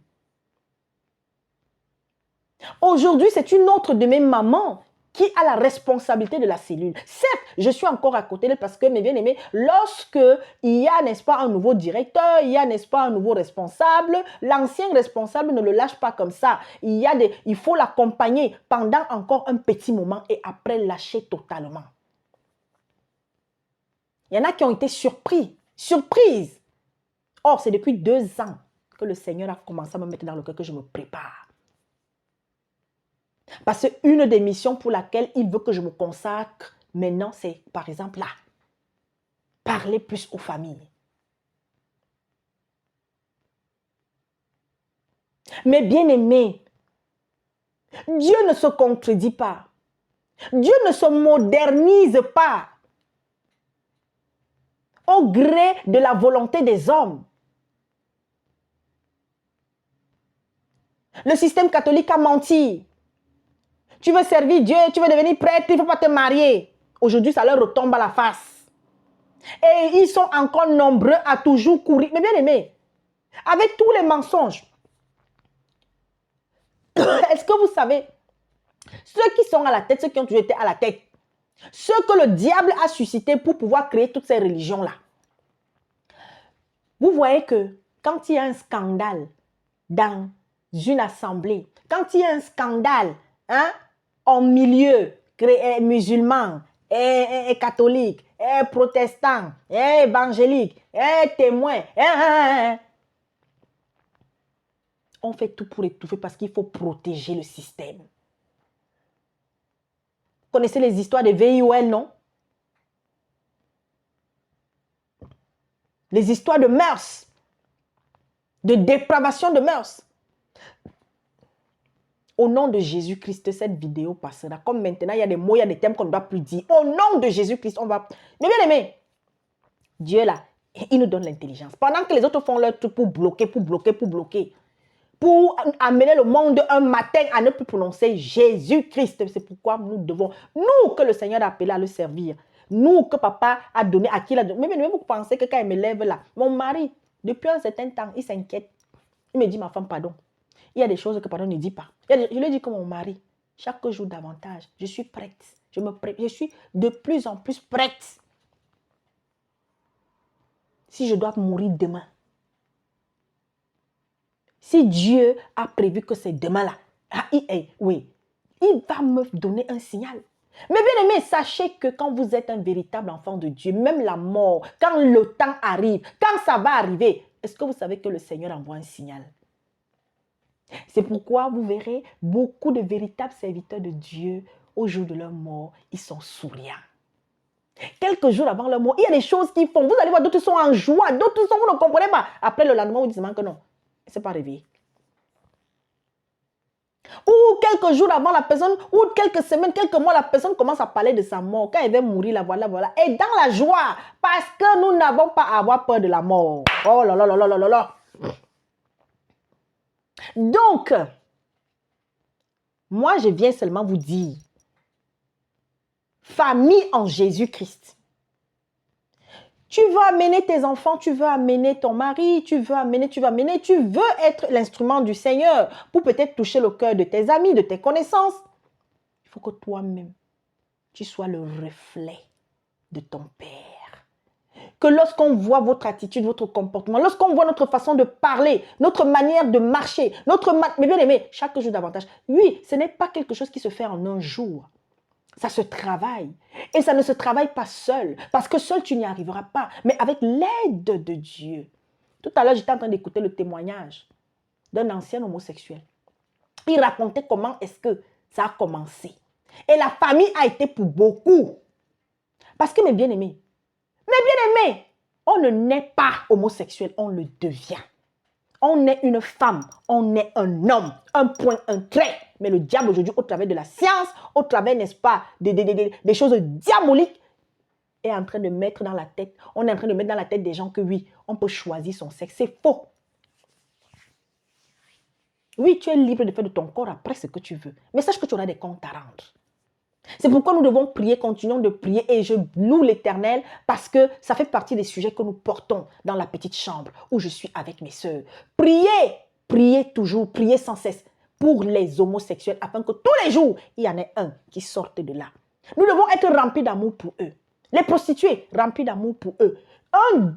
Aujourd'hui, c'est une autre de mes mamans qui a la responsabilité de la cellule. Certes, je suis encore à côté d'elle parce que, mes bien-aimés, lorsque il y a, n'est-ce pas, un nouveau directeur, il y a, n'est-ce pas, un nouveau responsable, l'ancien responsable ne le lâche pas comme ça. Il faut l'accompagner pendant encore un petit moment et après lâcher totalement. Il y en a qui ont été surprises. Or, c'est depuis 2 ans que le Seigneur a commencé à me mettre dans le cœur que je me prépare. Parce qu'une des missions pour laquelle il veut que je me consacre maintenant, c'est par exemple là, parler plus aux familles. Mais bien aimé, Dieu ne se contredit pas. Dieu ne se modernise pas au gré de la volonté des hommes. Le système catholique a menti. Tu veux servir Dieu, tu veux devenir prêtre, il ne faut pas te marier. Aujourd'hui, ça leur retombe à la face. Et ils sont encore nombreux à toujours courir. Mais bien aimé, avec tous les mensonges, est-ce que vous savez, ceux qui sont à la tête, ceux qui ont toujours été à la tête, ceux que le diable a suscité pour pouvoir créer toutes ces religions-là, vous voyez que quand il y a un scandale dans une assemblée, quand il y a un scandale, hein, en milieu musulman, et catholique, et protestant, et évangélique, et témoin, on fait tout pour étouffer parce qu'il faut protéger le système. Vous connaissez les histoires des VIOL, non? Les histoires de mœurs, de dépravation de mœurs. Au nom de Jésus-Christ, cette vidéo passera. Comme maintenant, il y a des mots, il y a des thèmes qu'on ne doit plus dire. Au nom de Jésus-Christ, on va... Mais bien aimé, Dieu là, il nous donne l'intelligence. Pendant que les autres font leur truc pour bloquer, pour amener le monde un matin à ne plus prononcer Jésus-Christ. C'est pourquoi nous devons, nous que le Seigneur a appelé à le servir, nous que papa a donné, à qui il a donné. Mais vous pensez que quand il me lève là, mon mari, depuis un certain temps, il s'inquiète. Il me dit, ma femme, pardon. Il y a des choses que pardon ne dit pas. Je lui dis que mon mari, chaque jour davantage, je suis prête. Je suis de plus en plus prête. Si je dois mourir demain, si Dieu a prévu que c'est demain-là, oui, il va me donner un signal. Mais bien aimé, sachez que quand vous êtes un véritable enfant de Dieu, même la mort, quand le temps arrive, quand ça va arriver, est-ce que vous savez que le Seigneur envoie un signal? C'est pourquoi vous verrez beaucoup de véritables serviteurs de Dieu, au jour de leur mort, ils sont souriants. Quelques jours avant leur mort, il y a des choses qu'ils font. Vous allez voir, d'autres sont en joie, d'autres sont, vous ne comprenez pas. Après le lendemain, vous dites que non, c'est pas réveillé. Ou quelques jours avant la personne, ou quelques semaines, quelques mois, la personne commence à parler de sa mort. Quand elle va mourir, là, voilà. Et dans la joie, parce que nous n'avons pas à avoir peur de la mort. Oh là là là là là là là. Donc, moi, je viens seulement vous dire, famille en Jésus-Christ. Tu veux amener tes enfants, tu veux amener ton mari, tu veux être l'instrument du Seigneur pour peut-être toucher le cœur de tes amis, de tes connaissances. Il faut que toi-même, tu sois le reflet de ton Père. Que lorsqu'on voit votre attitude, votre comportement, lorsqu'on voit notre façon de parler, notre manière de marcher, mais bien aimé, chaque jour davantage. Oui, ce n'est pas quelque chose qui se fait en un jour. Ça se travaille. Et ça ne se travaille pas seul. Parce que seul, tu n'y arriveras pas. Mais avec l'aide de Dieu. Tout à l'heure, j'étais en train d'écouter le témoignage d'un ancien homosexuel. Il racontait comment est-ce que ça a commencé. Et la famille a été pour beaucoup. Parce que, mes bien-aimés, on ne naît pas homosexuel, on le devient. On est une femme, on est un homme, un point, un trait. Mais le diable aujourd'hui, au travers de la science, au travers, n'est-ce pas, des choses diaboliques, est en train de mettre dans la tête, on est en train de mettre dans la tête des gens que oui, on peut choisir son sexe. C'est faux. Oui, tu es libre de faire de ton corps après ce que tu veux. Mais sache que tu auras des comptes à rendre. C'est pourquoi nous devons prier, continuons de prier et je loue l'Éternel parce que ça fait partie des sujets que nous portons dans la petite chambre où je suis avec mes sœurs. Priez toujours, priez sans cesse pour les homosexuels afin que tous les jours, il y en ait un qui sorte de là. Nous devons être remplis d'amour pour eux. Les prostituées, remplis d'amour pour eux. Un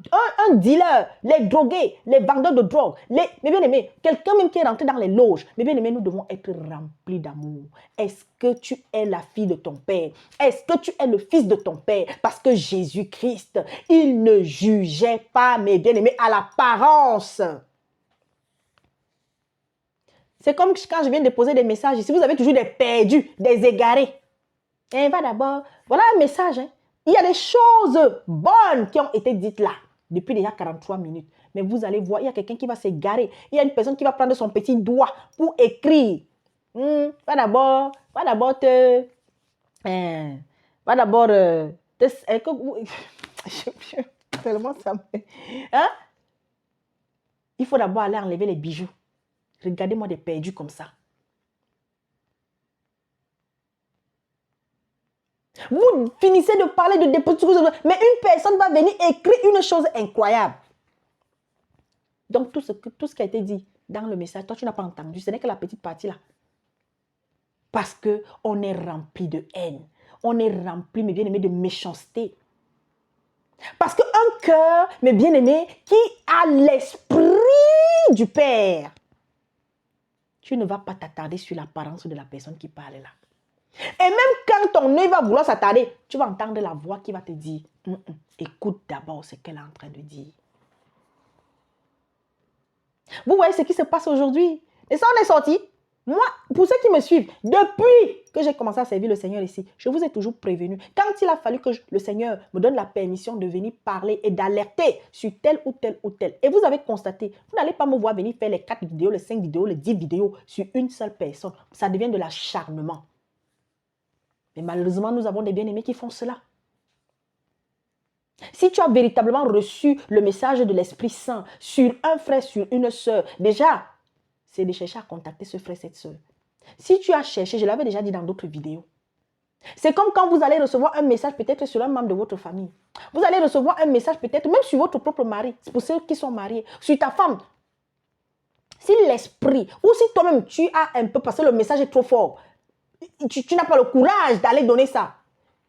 dealer, les drogués, les vendeurs de drogue, mais bien aimé, quelqu'un même qui est rentré dans les loges, mais bien aimé, nous devons être remplis d'amour. Est-ce que tu es la fille de ton père? Est-ce que tu es le fils de ton père? Parce que Jésus-Christ, il ne jugeait pas, mes bien aimés, à l'apparence. C'est comme quand je viens de poser des messages ici, vous avez toujours des perdus, des égarés. Et va d'abord, voilà un message, hein. Il y a des choses bonnes qui ont été dites là depuis déjà 43 minutes. Mais vous allez voir, il y a quelqu'un qui va s'égarer. Il y a une personne qui va prendre son petit doigt pour écrire. Va d'abord tellement ça me... Hein? Il faut d'abord aller enlever les bijoux. Regardez-moi des perdus comme ça. Vous finissez de parler de dépôt, mais une personne va venir écrire une chose incroyable. Donc, tout ce qui a été dit dans le message, toi, tu n'as pas entendu. Ce n'est que la petite partie là. Parce qu'on est rempli de haine. On est rempli, mes bien-aimés, de méchanceté. Parce qu'un cœur, mes bien-aimés, qui a l'esprit du Père, tu ne vas pas t'attarder sur l'apparence de la personne qui parle là. Et même quand ton œil va vouloir s'attarder, tu vas entendre la voix qui va te dire, écoute d'abord ce qu'elle est en train de dire. Vous voyez ce qui se passe aujourd'hui. Et ça, on est sorti. Moi, pour ceux qui me suivent, depuis que j'ai commencé à servir le Seigneur ici, je vous ai toujours prévenu. Quand il a fallu que le Seigneur me donne la permission de venir parler et d'alerter sur tel ou tel ou tel, et vous avez constaté, vous n'allez pas me voir venir faire les 4 vidéos, les 5 vidéos, les 10 vidéos sur une seule personne. Ça devient de l'acharnement. Mais malheureusement, nous avons des bien-aimés qui font cela. Si tu as véritablement reçu le message de l'Esprit Saint sur un frère, sur une sœur, déjà, c'est de chercher à contacter ce frère, cette sœur. Si tu as cherché, je l'avais déjà dit dans d'autres vidéos, c'est comme quand vous allez recevoir un message peut-être sur un membre de votre famille. Vous allez recevoir un message peut-être même sur votre propre mari, c'est pour ceux qui sont mariés, sur ta femme. Si l'esprit, ou si toi-même tu as un peu, parce que le message est trop fort, tu n'as pas le courage d'aller donner ça.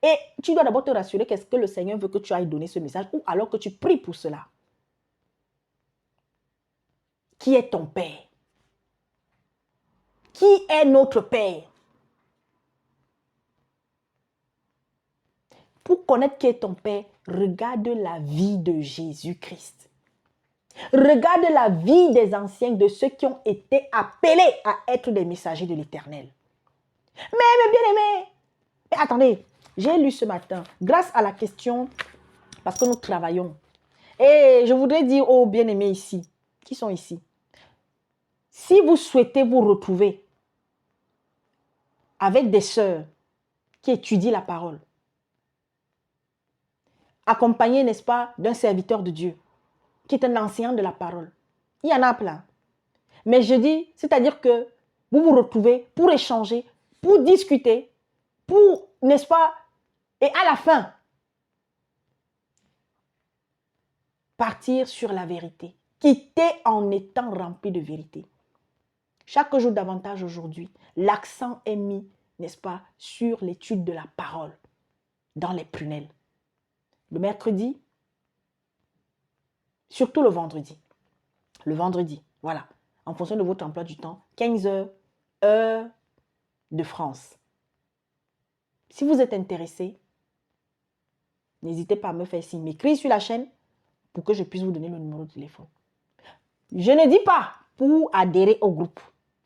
Et tu dois d'abord te rassurer qu'est-ce que le Seigneur veut que tu ailles donner ce message ou alors que tu pries pour cela. Qui est ton Père? Qui est notre Père? Pour connaître qui est ton Père, regarde la vie de Jésus-Christ. Regarde la vie des anciens, de ceux qui ont été appelés à être des messagers de l'Éternel. Mais bien-aimés, mais attendez, j'ai lu ce matin, grâce à la question, parce que nous travaillons, et je voudrais dire aux bien-aimés ici, qui sont ici, si vous souhaitez vous retrouver avec des sœurs qui étudient la parole, accompagné, n'est-ce pas, d'un serviteur de Dieu, qui est un enseignant de la parole. Il y en a plein. Mais je dis, c'est-à-dire que vous vous retrouvez pour échanger, pour discuter, pour, n'est-ce pas, et à la fin, partir sur la vérité. Quitter en étant rempli de vérité. Chaque jour davantage aujourd'hui, l'accent est mis, n'est-ce pas, sur l'étude de la parole dans les prunelles. Le mercredi, surtout le vendredi. Le vendredi, voilà. En fonction de votre emploi du temps, 15 heures, heure de France. Si vous êtes intéressé, n'hésitez pas à me faire signe. M'écrire sur la chaîne pour que je puisse vous donner le numéro de téléphone. Je ne dis pas pour adhérer au groupe.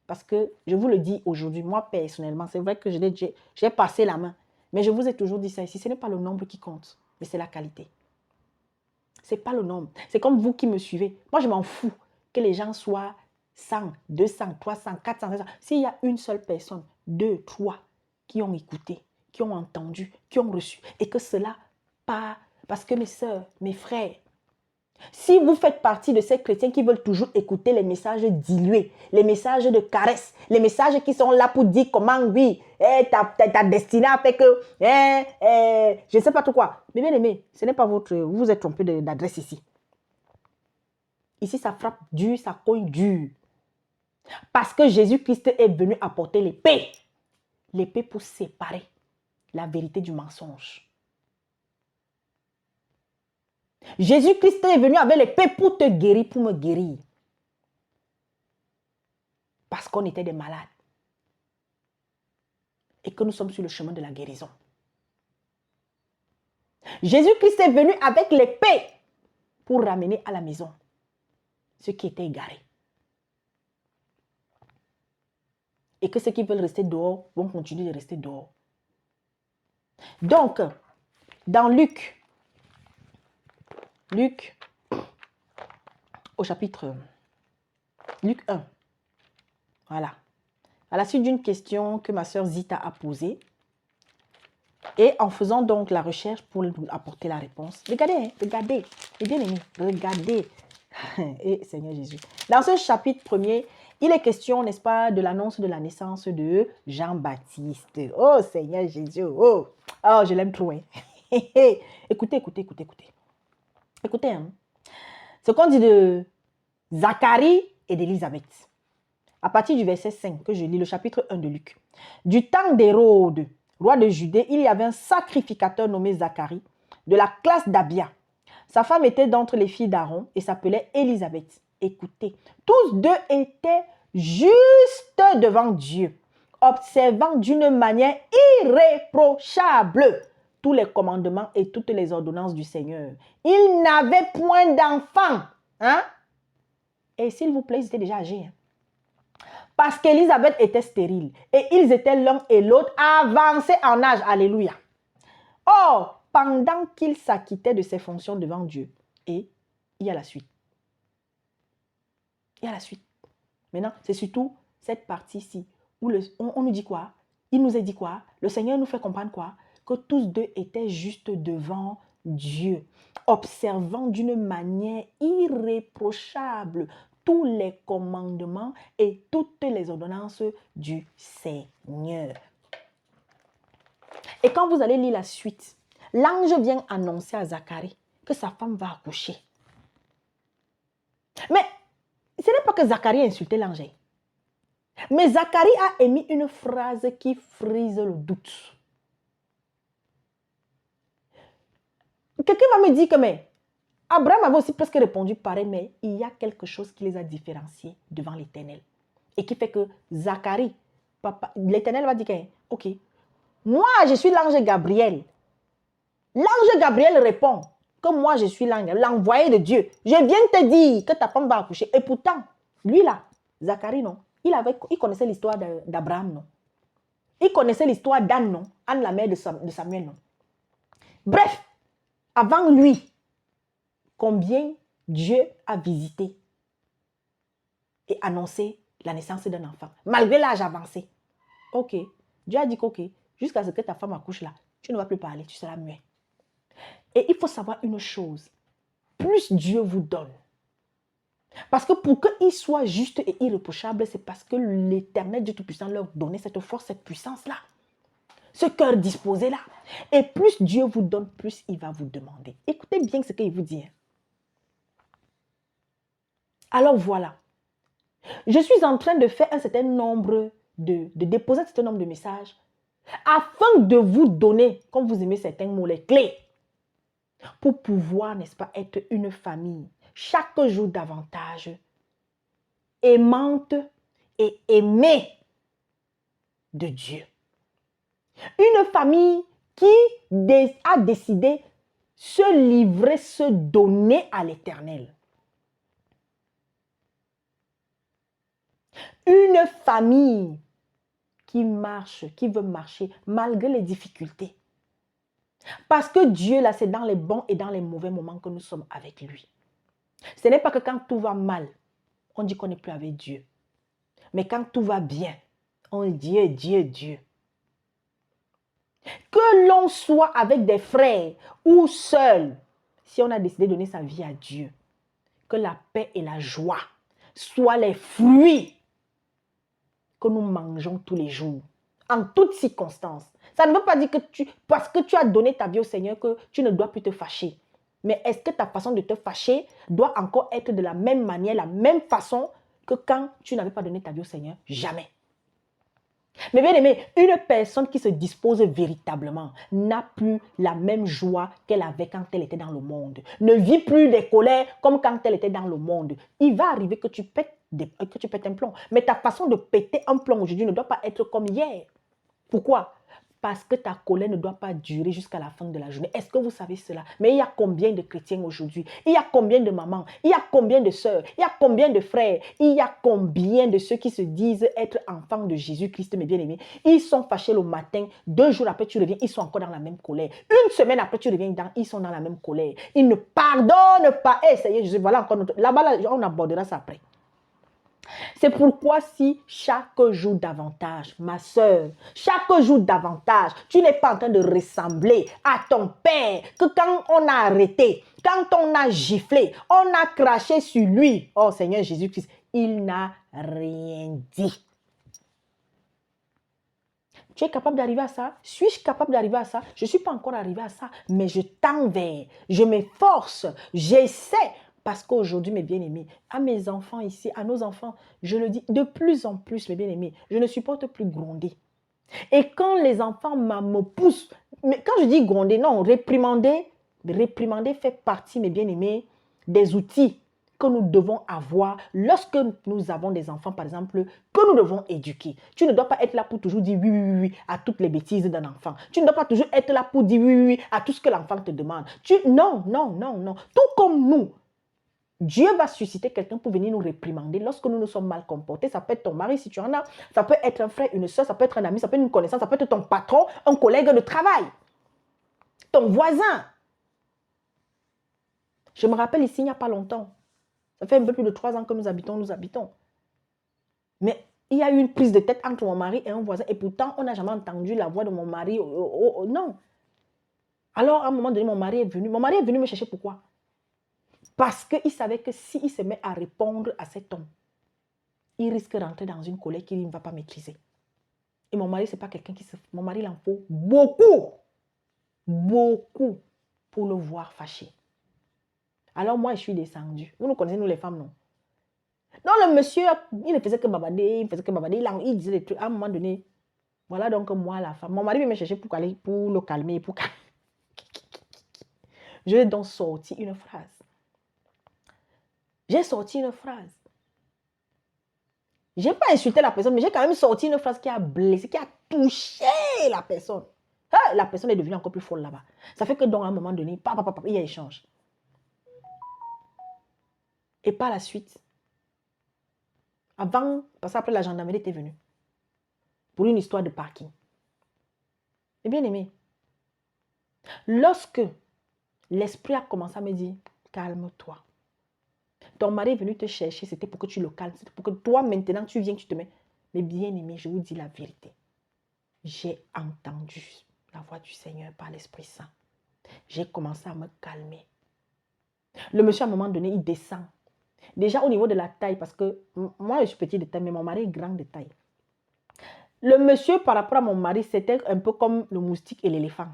Parce que je vous le dis aujourd'hui, moi personnellement, c'est vrai que j'ai passé la main. Mais je vous ai toujours dit ça ici, ce n'est pas le nombre qui compte, mais c'est la qualité. Ce n'est pas le nombre. C'est comme vous qui me suivez. Moi, je m'en fous que les gens soient 100, 200, 300, 400, 500. S'il y a une seule personne, 2, 3 qui ont écouté, qui ont entendu, qui ont reçu, et que cela pas... Parce que mes soeurs, mes frères, si vous faites partie de ces chrétiens qui veulent toujours écouter les messages dilués, les messages de caresse, les messages qui sont là pour dire comment, oui, ta destinée a fait que, je ne sais pas trop quoi. Mais bien aimé, ce n'est pas votre, vous vous êtes trompé d'adresse ici. Ici, ça frappe dur, ça cogne dur. Parce que Jésus-Christ est venu apporter l'épée. L'épée pour séparer la vérité du mensonge. Jésus-Christ est venu avec l'épée pour te guérir, pour me guérir. Parce qu'on était des malades. Et que nous sommes sur le chemin de la guérison. Jésus-Christ est venu avec l'épée pour ramener à la maison ceux qui étaient égarés. Et que ceux qui veulent rester dehors vont continuer de rester dehors. Donc, dans Luc, au chapitre Luc 1, voilà. À la suite d'une question que ma sœur Zita a posée, et en faisant donc la recherche pour apporter la réponse, regardez, regardez, les bien-aimés, regardez, et Seigneur Jésus. Dans ce chapitre premier, il est question, n'est-ce pas, de l'annonce de la naissance de Jean-Baptiste. Oh Seigneur Jésus, oh, je l'aime trop. Hein. Écoutez, écoutez, écoutez, écoutez. Écoutez, hein. Ce qu'on dit de Zacharie et d'Élisabeth. À partir du verset 5 que je lis, le chapitre 1 de Luc. Du temps d'Hérode, roi de Judée, il y avait un sacrificateur nommé Zacharie, de la classe d'Abia. Sa femme était d'entre les filles d'Aaron et s'appelait Élisabeth. Écoutez, tous deux étaient juste devant Dieu, observant d'une manière irréprochable tous les commandements et toutes les ordonnances du Seigneur. Ils n'avaient point d'enfants. Hein? Et s'il vous plaît, ils étaient déjà âgés. Hein? Parce qu'Élisabeth était stérile et ils étaient l'un et l'autre avancés en âge. Alléluia. Or, pendant qu'il s'acquittait de ses fonctions devant Dieu, et il y a la suite. Il y a la suite. Maintenant, c'est surtout cette partie-ci où on nous dit quoi? Il nous a dit quoi? Le Seigneur nous fait comprendre quoi? Que tous deux étaient juste devant Dieu, observant d'une manière irréprochable tous les commandements et toutes les ordonnances du Seigneur. Et quand vous allez lire la suite, l'ange vient annoncer à Zacharie que sa femme va accoucher. Mais ce n'est pas que Zacharie a insulté l'ange. Mais Zacharie a émis une phrase qui frise le doute. Quelqu'un va me dire que mais Abraham avait aussi presque répondu pareil, mais il y a quelque chose qui les a différenciés devant l'Éternel. Et qui fait que Zacharie, l'Éternel va dire que, ok, moi je suis l'ange Gabriel. L'ange Gabriel répond que moi je suis l'ange, l'envoyé de Dieu. Je viens te dire que ta femme va accoucher. Et pourtant, lui là, Zacharie non, il connaissait l'histoire d'Abraham non. Il connaissait l'histoire d'Anne non, Anne la mère de Samuel non. Bref, avant lui, combien Dieu a visité et annoncé la naissance d'un enfant, malgré l'âge avancé. Ok, Dieu a dit qu'ok, jusqu'à ce que ta femme accouche là, tu ne vas plus parler, tu seras muet. Et il faut savoir une chose, plus Dieu vous donne, parce que pour qu'il soit juste et irréprochable, c'est parce que l'Éternel Dieu Tout-Puissant leur donnait cette force, cette puissance-là, ce cœur disposé-là. Et plus Dieu vous donne, plus il va vous demander. Écoutez bien ce qu'il vous dit. Alors voilà, je suis en train de faire un certain nombre de déposer un certain nombre de messages afin de vous donner, comme vous aimez certains mots, les clés pour pouvoir, n'est-ce pas, être une famille chaque jour davantage aimante et aimée de Dieu. Une famille qui a décidé se livrer, se donner à l'Éternel. Une famille qui marche, qui veut marcher malgré les difficultés. Parce que Dieu, là, c'est dans les bons et dans les mauvais moments que nous sommes avec lui. Ce n'est pas que quand tout va mal, on dit qu'on n'est plus avec Dieu. Mais quand tout va bien, on dit Dieu, Dieu. Que l'on soit avec des frères ou seul, si on a décidé de donner sa vie à Dieu, que la paix et la joie soient les fruits que nous mangeons tous les jours, en toutes circonstances. Ça ne veut pas dire que parce que tu as donné ta vie au Seigneur, que tu ne dois plus te fâcher. Mais est-ce que ta façon de te fâcher doit encore être de la même manière, la même façon que quand tu n'avais pas donné ta vie au Seigneur? Jamais. Mais bien aimé, une personne qui se dispose véritablement n'a plus la même joie qu'elle avait quand elle était dans le monde. Ne vit plus des colères comme quand elle était dans le monde. Il va arriver que tu pètes un plomb. Mais ta façon de péter un plomb aujourd'hui ne doit pas être comme hier. Pourquoi? Parce que ta colère ne doit pas durer jusqu'à la fin de la journée. Est-ce que vous savez cela? Mais il y a combien de chrétiens aujourd'hui? Il y a combien de mamans? Il y a combien de sœurs? Il y a combien de frères? Il y a combien de ceux qui se disent être enfants de Jésus-Christ, mes bien-aimés? Ils sont fâchés le matin, 2 jours après tu reviens, ils sont encore dans la même colère. Une semaine après tu reviens, ils sont dans la même colère. Ils ne pardonnent pas. Eh, ça y est, voilà encore notre... Là-bas, on abordera ça après. C'est pourquoi si chaque jour davantage, ma soeur, chaque jour davantage, tu n'es pas en train de ressembler à ton père, que quand on a arrêté, quand on a giflé, on a craché sur lui, oh Seigneur Jésus-Christ, il n'a rien dit. Tu es capable d'arriver à ça? Suis-je capable d'arriver à ça? Je ne suis pas encore arrivé à ça, mais je tends vers, je m'efforce, j'essaie. Parce qu'aujourd'hui, mes bien-aimés, à mes enfants ici, à nos enfants, je le dis de plus en plus, mes bien-aimés, je ne supporte plus gronder. Et quand les enfants me poussent, mais quand je dis gronder, non, réprimander fait partie, mes bien-aimés, des outils que nous devons avoir lorsque nous avons des enfants, par exemple, que nous devons éduquer. Tu ne dois pas être là pour toujours dire oui, oui, oui, oui à toutes les bêtises d'un enfant. Tu ne dois pas toujours être là pour dire oui, oui, oui à tout ce que l'enfant te demande. Non, non, non, non. Tout comme nous, Dieu va susciter quelqu'un pour venir nous réprimander lorsque nous nous sommes mal comportés. Ça peut être ton mari si tu en as, ça peut être un frère, une soeur, ça peut être un ami, ça peut être une connaissance, ça peut être ton patron, un collègue de travail, ton voisin. Je me rappelle ici, il n'y a pas longtemps. Ça fait un peu plus de 3 ans que nous habitons. Mais il y a eu une prise de tête entre mon mari et un voisin. Et pourtant, on n'a jamais entendu la voix de mon mari. Non. Alors, à un moment donné, mon mari est venu me chercher. Pourquoi? Parce qu'il savait que s'il se met à répondre à cet homme, il risque de rentrer dans une colère qu'il ne va pas maîtriser. Et mon mari, ce n'est pas quelqu'un qui se... Mon mari, il en faut beaucoup. Beaucoup pour le voir fâché. Alors moi, je suis descendue. Vous nous connaissez, nous les femmes, non? Non, le monsieur, il ne faisait que babader, il disait des trucs. À un moment donné, voilà donc moi, la femme. Mon mari me chercher pour le calmer. Je vais donc sortir une phrase. J'ai sorti une phrase. Je n'ai pas insulté la personne, mais j'ai quand même sorti une phrase qui a blessé, qui a touché la personne. La personne est devenue encore plus folle là-bas. Ça fait que donc à un moment donné, il y a échange. Et par la suite, parce qu'après la gendarmerie était venue pour une histoire de parking. Et bien aimé, lorsque l'esprit a commencé à me dire, calme-toi. Ton mari est venu te chercher, c'était pour que tu le calmes, c'était pour que toi maintenant tu viens, tu te mets. Mais bien aimé, je vous dis la vérité. J'ai entendu la voix du Seigneur par l'Esprit Saint. J'ai commencé à me calmer. Le monsieur, à un moment donné, il descend. Déjà au niveau de la taille, parce que moi, je suis petit de taille, mais mon mari est grand de taille. Le monsieur, par rapport à mon mari, c'était un peu comme le moustique et l'éléphant.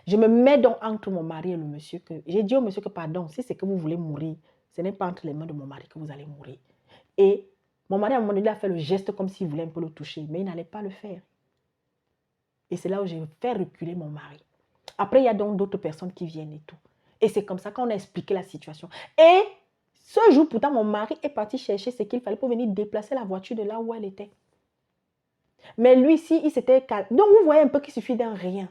Je me mets donc entre mon mari et le monsieur. J'ai dit au monsieur que, pardon, si c'est que vous voulez mourir, ce n'est pas entre les mains de mon mari que vous allez mourir. Et mon mari, à un moment donné, il a fait le geste comme s'il voulait un peu le toucher, mais il n'allait pas le faire. Et c'est là où j'ai fait reculer mon mari. Après, il y a donc d'autres personnes qui viennent et tout. Et c'est comme ça qu'on a expliqué la situation. Et ce jour, pourtant, mon mari est parti chercher ce qu'il fallait pour venir déplacer la voiture de là où elle était. Mais lui, ici, il s'était calme. Donc, vous voyez un peu qu'il suffit d'un rien.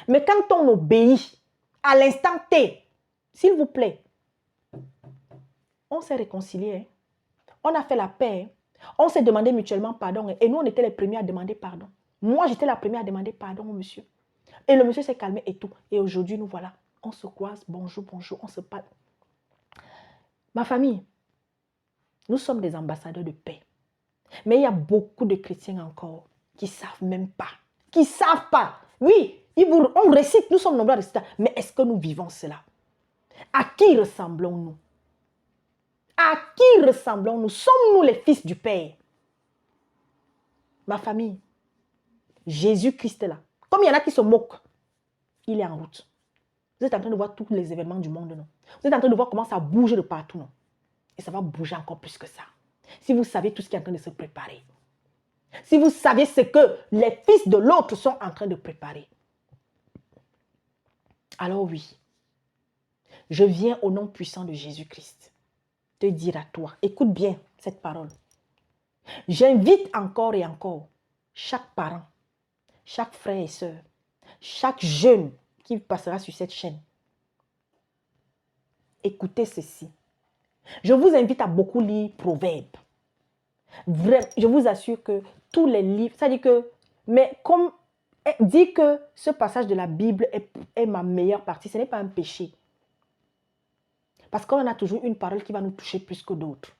Mais quand on obéit, à l'instant T, s'il vous plaît, on s'est réconcilié. Hein? On a fait la paix. Hein? On s'est demandé mutuellement pardon. Hein? Et nous, on était les premiers à demander pardon. Moi, j'étais la première à demander pardon au monsieur. Et le monsieur s'est calmé et tout. Et aujourd'hui, nous voilà. On se croise. Bonjour, bonjour. On se parle. Ma famille, nous sommes des ambassadeurs de paix. Mais il y a beaucoup de chrétiens encore qui ne savent même pas. Qui ne savent pas. Oui, on récite, nous sommes nombreux à réciter. Mais est-ce que nous vivons cela? À qui ressemblons-nous? À qui ressemblons-nous? Sommes-nous les fils du Père? Ma famille, Jésus-Christ est là. Comme il y en a qui se moquent, il est en route. Vous êtes en train de voir tous les événements du monde, non? Vous êtes en train de voir comment ça bouge de partout, non? Et ça va bouger encore plus que ça. Si vous savez tout ce qui est en train de se préparer. Si vous savez ce que les fils de l'autre sont en train de préparer. Alors oui, je viens au nom puissant de Jésus-Christ te dire à toi, écoute bien cette parole. J'invite encore et encore chaque parent, chaque frère et sœur, chaque jeune qui passera sur cette chaîne. Écoutez ceci. Je vous invite à beaucoup lire Proverbes. Vraiment, je vous assure que tous les livres, ça dit que, mais comme dit que ce passage de la Bible est ma meilleure partie, ce n'est pas un péché. Parce qu'on a toujours une parole qui va nous toucher plus que d'autres.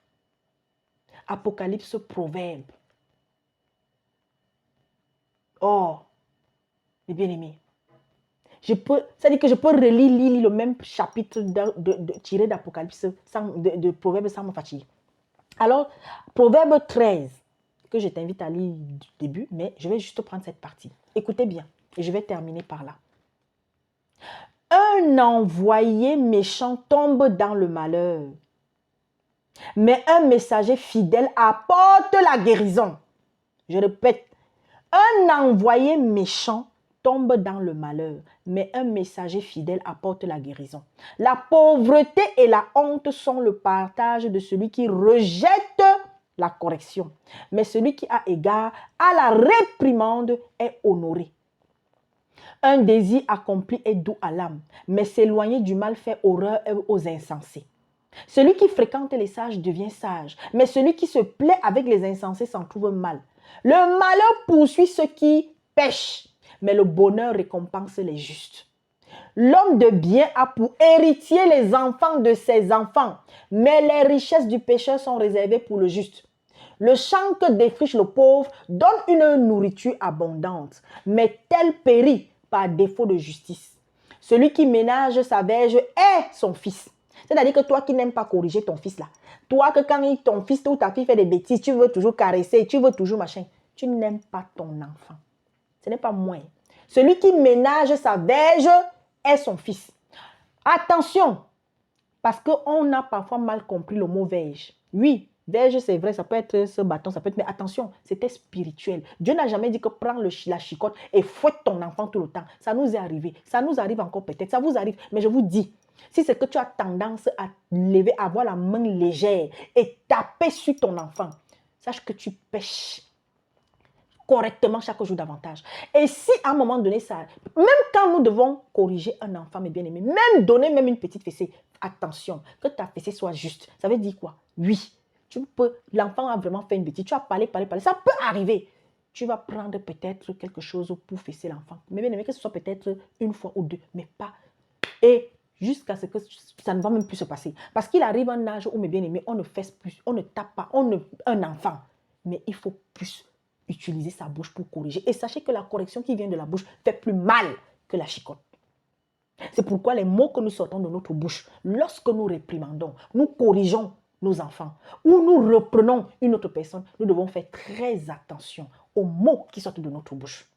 Apocalypse, Proverbe. Oh, les bien-aimés. Ça dit que je peux relire le même chapitre tiré d'Apocalypse, de Proverbe sans me fatiguer. Alors, Proverbe 13, que je t'invite à lire du début, mais je vais juste prendre cette partie. Écoutez bien, et je vais terminer par là. Un envoyé méchant tombe dans le malheur, mais un messager fidèle apporte la guérison. Je répète, un envoyé méchant tombe dans le malheur, mais un messager fidèle apporte la guérison. La pauvreté et la honte sont le partage de celui qui rejette la correction. Mais celui qui a égard à la réprimande est honoré. Un désir accompli est doux à l'âme, mais s'éloigner du mal fait horreur aux insensés. Celui qui fréquente les sages devient sage, mais celui qui se plaît avec les insensés s'en trouve mal. Le malheur poursuit ceux qui pêchent, mais le bonheur récompense les justes. L'homme de bien a pour héritier les enfants de ses enfants, mais les richesses du pécheur sont réservées pour le juste. Le champ que défriche le pauvre donne une nourriture abondante, mais tel périt par défaut de justice. Celui qui ménage sa verge est son fils. C'est-à-dire que toi qui n'aimes pas corriger ton fils là, toi que quand ton fils ou ta fille fait des bêtises, tu veux toujours caresser, tu veux toujours machin, tu n'aimes pas ton enfant. Ce n'est pas moi. Celui qui ménage sa verge est son fils. Attention, parce qu'on a parfois mal compris le mot verge. Oui, verge c'est vrai, ça peut être ce bâton, ça peut être, mais attention, c'était spirituel. Dieu n'a jamais dit que prends la chicotte et fouette ton enfant tout le temps. Ça nous est arrivé, ça nous arrive encore peut-être, ça vous arrive, mais je vous dis, si c'est que tu as tendance à lever, à avoir la main légère et taper sur ton enfant, sache que tu pêches correctement chaque jour davantage. Et si à un moment donné, ça, même quand nous devons corriger un enfant, mes bien-aimés, même donner même une petite fessée, attention, que ta fessée soit juste. Ça veut dire quoi? Oui, tu peux, l'enfant a vraiment fait une bêtise, tu as parlé, ça peut arriver. Tu vas prendre peut-être quelque chose pour fesser l'enfant. Mais bien aimé, que ce soit peut-être une fois ou deux, mais pas. Et jusqu'à ce que ça ne va même plus se passer. Parce qu'il arrive un âge où, mes bien-aimés, on ne fesse plus, on ne tape pas, un enfant. Mais il faut plus utiliser sa bouche pour corriger. Et sachez que la correction qui vient de la bouche fait plus mal que la chicotte. C'est pourquoi les mots que nous sortons de notre bouche, lorsque nous réprimandons, nous corrigeons nos enfants ou nous reprenons une autre personne, nous devons faire très attention aux mots qui sortent de notre bouche.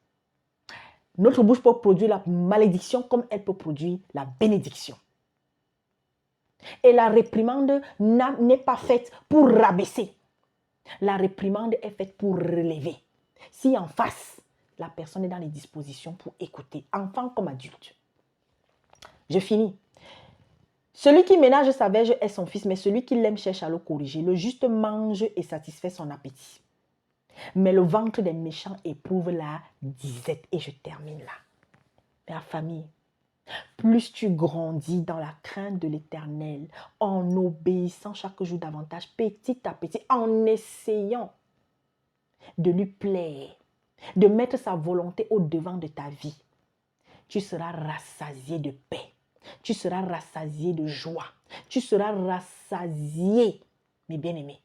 Notre bouche peut produire la malédiction comme elle peut produire la bénédiction. Et la réprimande n'est pas faite pour rabaisser. La réprimande est faite pour relever. Si en face, la personne est dans les dispositions pour écouter, enfant comme adulte. Je finis. Celui qui ménage sa verge est son fils, mais celui qui l'aime cherche à le corriger. Le juste mange et satisfait son appétit. Mais le ventre des méchants éprouve la disette. Et je termine là. La famille. Plus tu grandis dans la crainte de l'Éternel, en obéissant chaque jour davantage, petit à petit, en essayant de lui plaire, de mettre sa volonté au devant de ta vie, tu seras rassasié de paix, tu seras rassasié de joie, tu seras rassasié, mes bien-aimés,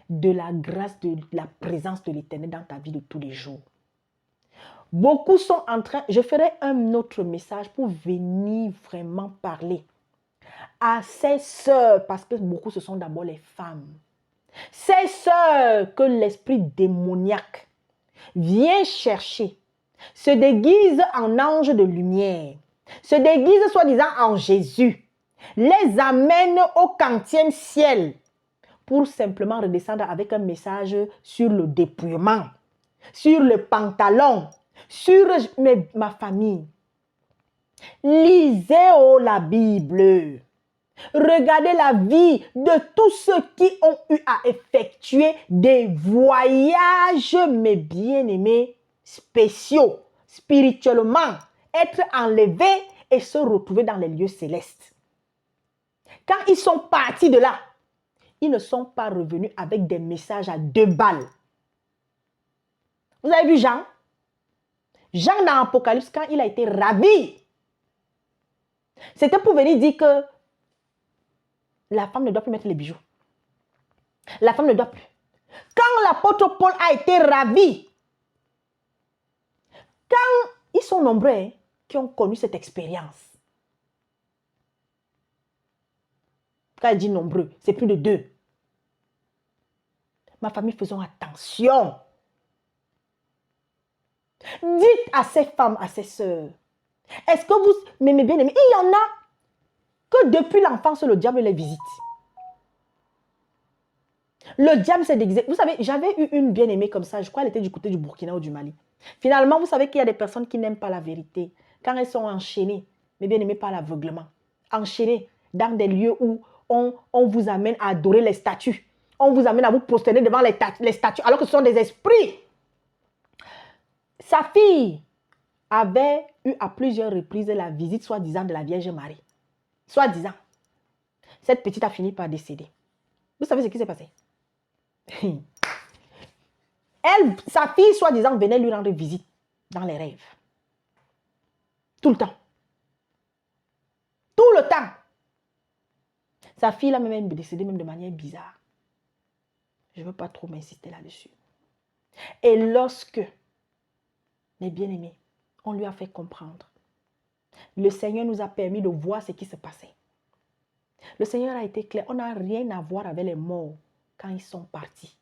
de la grâce, de la présence de l'Éternel dans ta vie de tous les jours. Beaucoup sont en train, je ferai un autre message pour venir vraiment parler à ces sœurs, parce que beaucoup ce sont d'abord les femmes. Ces sœurs que l'esprit démoniaque vient chercher, se déguise en ange de lumière, se déguise soi-disant en Jésus, les amène au 40e ciel pour simplement redescendre avec un message sur le dépouillement, sur le pantalon, sur ma famille. Lisez la Bible. Regardez la vie de tous ceux qui ont eu à effectuer des voyages, mes bien-aimés, spéciaux, spirituellement, être enlevés et se retrouver dans les lieux célestes. Quand ils sont partis de là, ils ne sont pas revenus avec des messages à 2 balles. Vous avez vu Jean? Jean dans l'Apocalypse, quand il a été ravi, c'était pour venir dire que la femme ne doit plus mettre les bijoux. La femme ne doit plus. Quand l'apôtre Paul a été ravi, quand ils sont nombreux qui ont connu cette expérience. Quand il dit nombreux, c'est plus de 2. Ma famille, faisons attention. Dites à ces femmes, à ces sœurs, est-ce que vous m'aimez bien aimé? Il y en a que depuis l'enfance, le diable les visite. Le diable s'est déguisé. Vous savez, j'avais eu une bien-aimée comme ça, je crois qu'elle était du côté du Burkina ou du Mali. Finalement, vous savez qu'il y a des personnes qui n'aiment pas la vérité. Quand elles sont enchaînées, mais bien aimées par l'aveuglement, enchaînées dans des lieux où on vous amène à adorer les statues. On vous amène à vous prosterner devant les statues, alors que ce sont des esprits. Sa fille avait eu à plusieurs reprises la visite soi-disant de la Vierge Marie. Soi-disant. Cette petite a fini par décéder. Vous savez ce qui s'est passé? Sa fille, soi-disant, venait lui rendre visite dans les rêves. Tout le temps. Tout le temps. Sa fille là même décédée même de manière bizarre. Je ne veux pas trop m'insister là-dessus. Et lorsque, mes bien-aimés, on lui a fait comprendre, le Seigneur nous a permis de voir ce qui se passait. Le Seigneur a été clair. On n'a rien à voir avec les morts quand ils sont partis.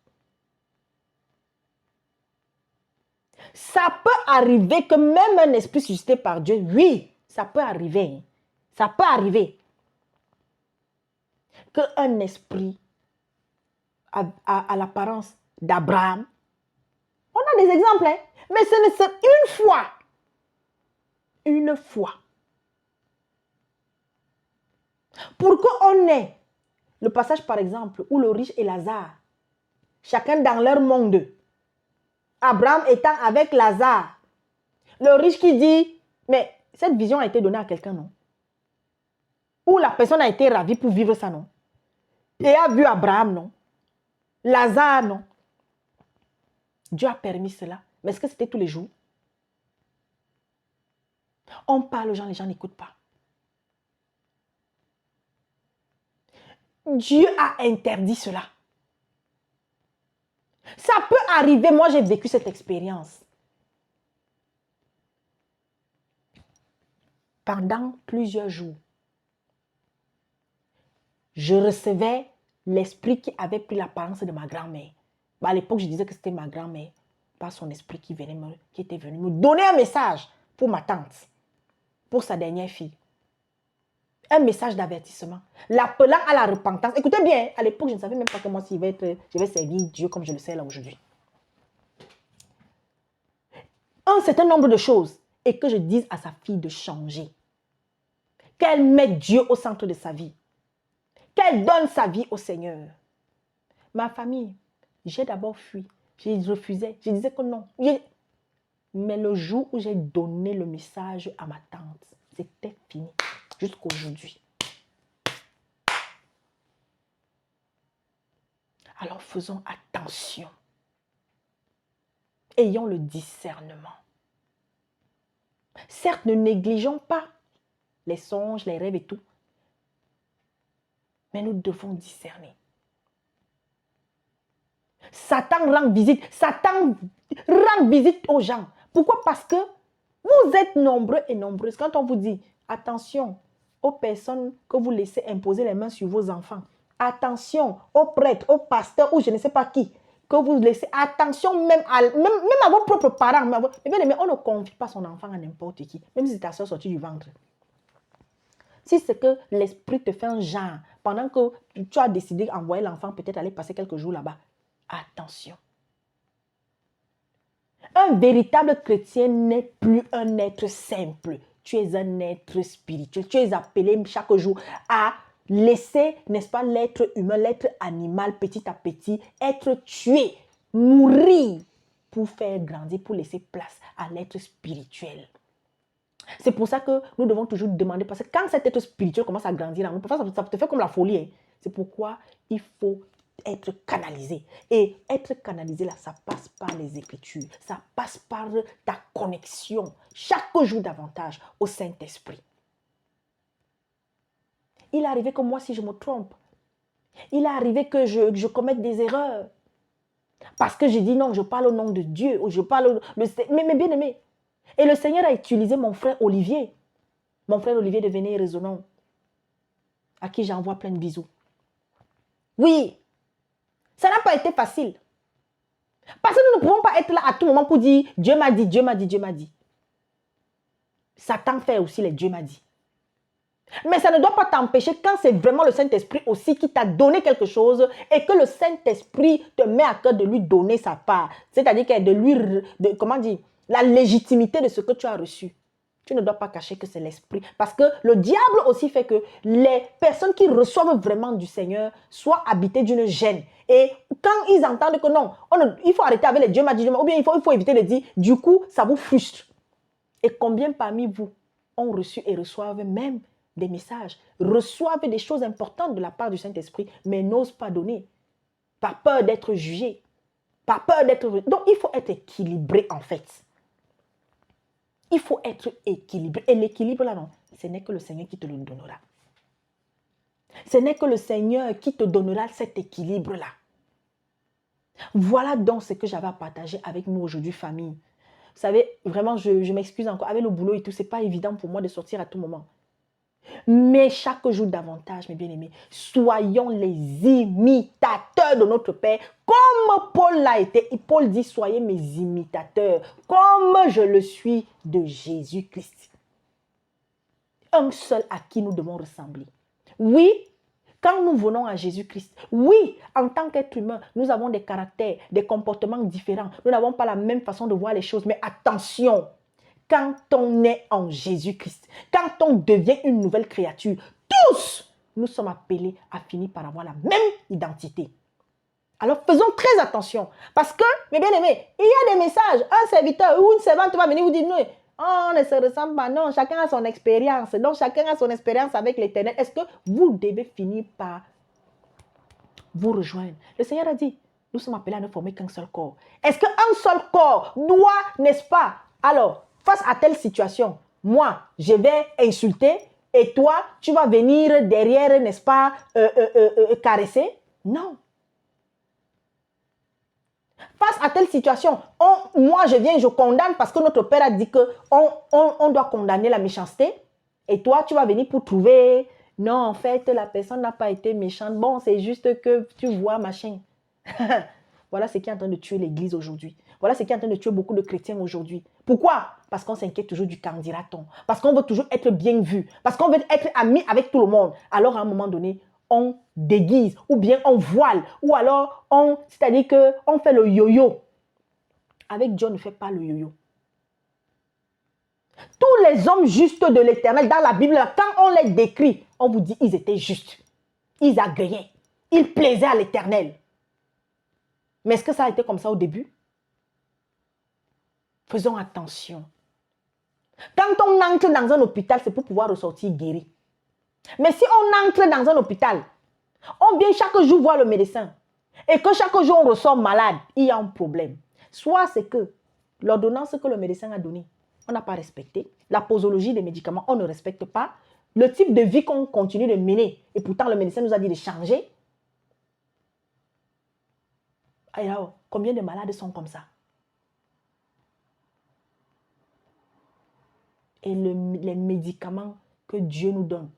Ça peut arriver que même un esprit suscité par Dieu, oui, ça peut arriver. Ça peut arriver. Qu'un esprit à l'apparence d'Abraham, on a des exemples, hein, mais ce n'est une fois. Pour qu'on ait le passage, par exemple, où le riche et Lazare, chacun dans leur monde, Abraham étant avec Lazare, le riche qui dit, mais cette vision a été donnée à quelqu'un, non? Ou la personne a été ravie pour vivre ça, non? Et a vu Abraham, non? Lazare, non? Dieu a permis cela. Mais est-ce que c'était tous les jours? On parle aux gens, les gens n'écoutent pas. Dieu a interdit cela. Ça peut arriver. Moi, j'ai vécu cette expérience. Pendant plusieurs jours, je recevais l'esprit qui avait pris l'apparence de ma grand-mère. À l'époque, je disais que c'était ma grand-mère, pas son esprit qui était venu me donner un message pour ma tante, pour sa dernière fille. Un message d'avertissement, l'appelant à la repentance. Écoutez bien, à l'époque, je ne savais même pas comment je vais servir Dieu comme je le sais là aujourd'hui. Un certain nombre de choses, et que je dise à sa fille de changer. Qu'elle mette Dieu au centre de sa vie. Qu'elle donne sa vie au Seigneur. Ma famille, j'ai d'abord fui. Je refusais. Je disais que non. Mais le jour où j'ai donné le message à ma tante, c'était fini. Jusqu'aujourd'hui. Alors faisons attention. Ayons le discernement. Certes, ne négligeons pas les songes, les rêves et tout. Mais nous devons discerner. Satan rend visite. Satan rend visite aux gens. Pourquoi? Parce que vous êtes nombreux et nombreuses. Quand on vous dit, attention aux personnes que vous laissez imposer les mains sur vos enfants. Attention aux prêtres, aux pasteurs ou je ne sais pas qui. Que vous laissez. Attention même à vos propres parents. Mais on ne confie pas son enfant à n'importe qui. Même si c'est ta soeur sortie du ventre. Si c'est que l'esprit te fait un genre, pendant que tu as décidé d'envoyer l'enfant peut-être aller passer quelques jours là-bas, attention. Un véritable chrétien n'est plus un être simple. Tu es un être spirituel. Tu es appelé chaque jour à laisser, n'est-ce pas, l'être humain, l'être animal, petit à petit, être tué, mourir pour faire grandir, pour laisser place à l'être spirituel. C'est pour ça que nous devons toujours demander, parce que quand cet être spirituel commence à grandir, parfois ça te fait comme la folie. Hein. C'est pourquoi il faut être canalisé. Et être canalisé, là, ça passe par les Écritures. Ça passe par ta connexion, chaque jour davantage, au Saint-Esprit. Il est arrivé que moi, si je me trompe, il est arrivé que je commette des erreurs. Parce que je dis non, je parle au nom de Dieu, ou je parle... Mais bien aimé. Et le Seigneur a utilisé mon frère Olivier. Mon frère Olivier de Venez Résonnons, à qui j'envoie plein de bisous. Oui, ça n'a pas été facile. Parce que nous ne pouvons pas être là à tout moment pour dire Dieu m'a dit, Dieu m'a dit, Dieu m'a dit. Satan fait aussi les Dieu m'a dit. Mais ça ne doit pas t'empêcher quand c'est vraiment le Saint-Esprit aussi qui t'a donné quelque chose et que le Saint-Esprit te met à cœur de lui donner sa part. C'est-à-dire de lui, comment dire, la légitimité de ce que tu as reçu. Tu ne dois pas cacher que c'est l'esprit. Parce que le diable aussi fait que les personnes qui reçoivent vraiment du Seigneur soient habitées d'une gêne. Et quand ils entendent que non, il faut arrêter avec les dieux magiques, ou bien il faut éviter de dire, du coup, ça vous frustre. Et combien parmi vous ont reçu et reçoivent même des messages, reçoivent des choses importantes de la part du Saint-Esprit, mais n'osent pas donner, par peur d'être jugé, par peur d'être... Donc, il faut être équilibré en fait. Il faut être équilibré. Et l'équilibre là, non, ce n'est que le Seigneur qui te le donnera. Ce n'est que le Seigneur qui te donnera cet équilibre-là. Voilà donc ce que j'avais à partager avec nous aujourd'hui, famille. Vous savez, vraiment, je m'excuse encore. Avec le boulot et tout, ce n'est pas évident pour moi de sortir à tout moment. Mais chaque jour davantage, mes bien-aimés, soyons les imitateurs de notre Père. Comme Paul l'a été, Paul dit, soyez mes imitateurs, comme je le suis de Jésus-Christ. Un seul à qui nous devons ressembler. Oui, quand nous venons à Jésus-Christ, oui, en tant qu'être humain, nous avons des caractères, des comportements différents. Nous n'avons pas la même façon de voir les choses, mais attention, quand on est en Jésus-Christ, quand on devient une nouvelle créature, tous, nous sommes appelés à finir par avoir la même identité. Alors faisons très attention, parce que, mes bien-aimés, il y a des messages, un serviteur ou une servante va venir vous dire, non, on ne se ressemble pas, non, chacun a son expérience, donc chacun a son expérience avec l'Éternel. Est-ce que vous devez finir par vous rejoindre? Le Seigneur a dit, nous sommes appelés à ne former qu'un seul corps. Est-ce qu'un seul corps doit, n'est-ce pas? Alors, face à telle situation, moi, je vais insulter et toi, tu vas venir derrière, n'est-ce pas, caresser? Non. Face à telle situation, moi je viens, je condamne parce que notre Père a dit qu'on doit condamner la méchanceté. Et toi, tu vas venir pour trouver, non, en fait, la personne n'a pas été méchante. Bon, c'est juste que tu vois, machin. Voilà ce qui est en train de tuer l'Église aujourd'hui. Voilà ce qui est en train de tuer beaucoup de chrétiens aujourd'hui. Pourquoi? Parce qu'on s'inquiète toujours du quand dira-t-on. Parce qu'on veut toujours être bien vu. Parce qu'on veut être ami avec tout le monde. Alors, à un moment donné, on déguise, ou bien on voile, ou alors c'est-à-dire qu'on fait le yo-yo. Avec Dieu, on ne fait pas le yo-yo. Tous les hommes justes de l'Éternel, dans la Bible, quand on les décrit, on vous dit ils étaient justes, ils agréaient, ils plaisaient à l'Éternel. Mais est-ce que ça a été comme ça au début? Faisons attention. Quand on entre dans un hôpital, c'est pour pouvoir ressortir guéri. Mais si on entre dans un hôpital, on vient chaque jour voir le médecin et que chaque jour on ressort malade, il y a un problème. Soit c'est que l'ordonnance que le médecin a donnée, on n'a pas respecté. La posologie des médicaments, on ne respecte pas. Le type de vie qu'on continue de mener, et pourtant le médecin nous a dit de changer. Alors, combien de malades sont comme ça? Et les médicaments que Dieu nous donne,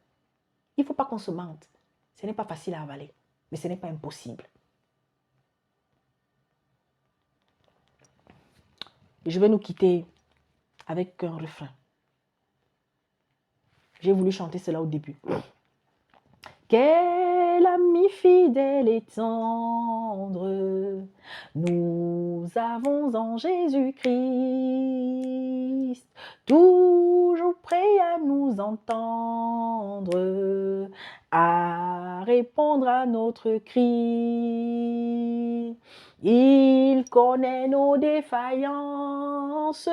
il ne faut pas qu'on se mente. Ce n'est pas facile à avaler, mais ce n'est pas impossible. Je vais nous quitter avec un refrain. J'ai voulu chanter cela au début. Quel ami fidèle et tendre nous avons en Jésus-Christ, toujours prêt à nous entendre, à répondre à notre cri. Il connaît nos défaillances,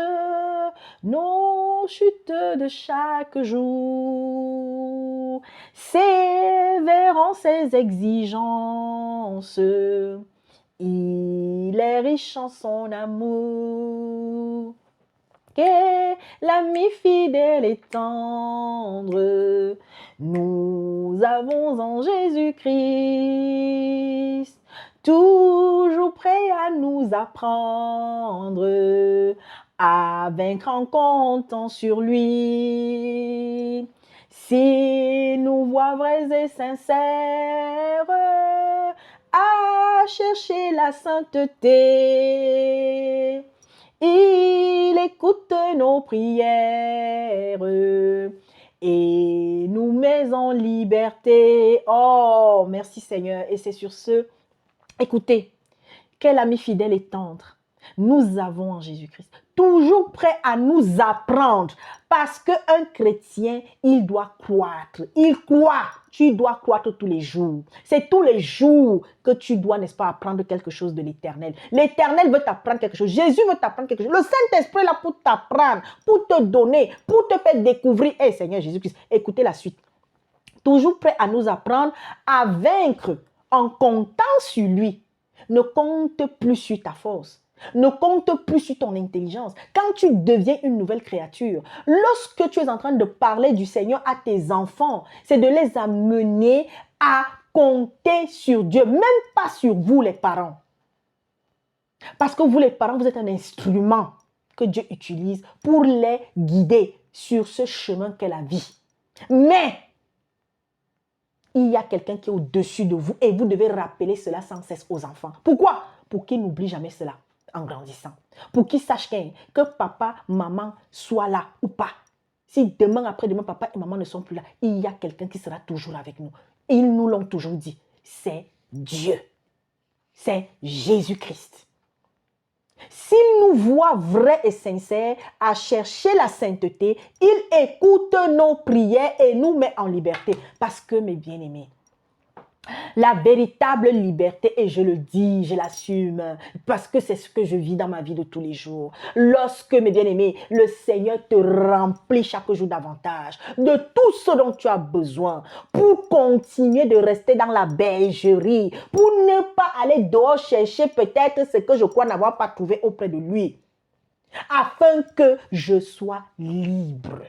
nos chutes de chaque jour, sévérant ses exigences. Il est riche en son amour. Quel ami fidèle et tendre nous avons en Jésus-Christ, toujours prêt à nous apprendre à vaincre en comptant sur lui. S'il nous voit vrais et sincères à chercher la sainteté, il écoute nos prières et nous met en liberté. Oh, merci Seigneur. Et c'est sur ce, écoutez, quel ami fidèle et tendre nous avons en Jésus-Christ. toujours prêt à nous apprendre. Parce qu'un chrétien, il doit croître. Il croit. Tu dois croître tous les jours. C'est tous les jours que tu dois, n'est-ce pas, apprendre quelque chose de l'Éternel. L'Éternel veut t'apprendre quelque chose. Jésus veut t'apprendre quelque chose. Le Saint-Esprit est là pour t'apprendre, pour te donner, pour te faire découvrir. Hey, Seigneur Jésus-Christ, écoutez la suite. Toujours prêt à nous apprendre à vaincre en comptant sur lui. Ne compte plus sur ta force. Ne compte plus sur ton intelligence. Quand tu deviens une nouvelle créature, lorsque tu es en train de parler du Seigneur à tes enfants, c'est de les amener à compter sur Dieu, même pas sur vous les parents. Parce que vous les parents, vous êtes un instrument que Dieu utilise pour les guider sur ce chemin qu'est la vie. Mais il y a quelqu'un qui est au-dessus de vous et vous devez rappeler cela sans cesse aux enfants. Pourquoi? Pour qu'ils n'oublient jamais cela en grandissant. Pour qu'ils sachent que papa, maman soient là ou pas. Si demain, après-demain, papa et maman ne sont plus là, il y a quelqu'un qui sera toujours avec nous. Ils nous l'ont toujours dit. C'est Dieu. C'est Jésus-Christ. S'il nous voit vrais et sincères à chercher la sainteté, il écoute nos prières et nous met en liberté. Parce que, mes bien-aimés, la véritable liberté, et je le dis, je l'assume, parce que c'est ce que je vis dans ma vie de tous les jours. Lorsque, mes bien-aimés, le Seigneur te remplit chaque jour davantage de tout ce dont tu as besoin pour continuer de rester dans la bergerie, pour ne pas aller dehors chercher peut-être ce que je crois n'avoir pas trouvé auprès de lui, afin que je sois libre.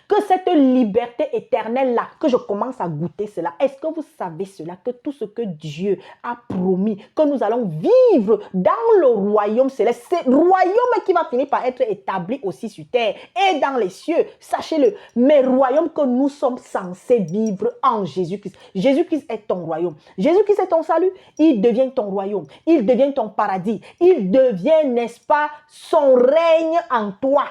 Que cette liberté éternelle-là, que je commence à goûter cela. Est-ce que vous savez cela? Que tout ce que Dieu a promis, que nous allons vivre dans le royaume céleste, c'est le royaume qui va finir par être établi aussi sur terre et dans les cieux. Sachez-le, mais royaume que nous sommes censés vivre en Jésus-Christ. Jésus-Christ est ton royaume. Jésus-Christ est ton salut. Il devient ton royaume. Il devient ton paradis. Il devient, n'est-ce pas, son règne en toi.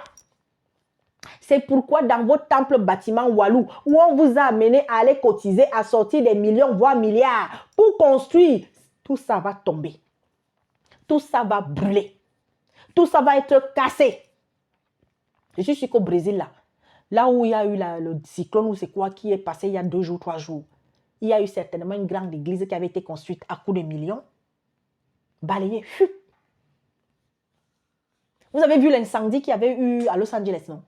C'est pourquoi dans vos temples bâtiments Walou, où on vous a amené à aller cotiser, à sortir des millions, voire milliards, pour construire, tout ça va tomber. Tout ça va brûler. Tout ça va être cassé. Je suis sûr qu'au Brésil, là où il y a eu le cyclone, ou c'est quoi, qui est passé il y a 2 jours, 3 jours, il y a eu certainement une grande église qui avait été construite à coups de millions, balayée. Vous avez vu l'incendie qu'il y avait eu à Los Angeles, non?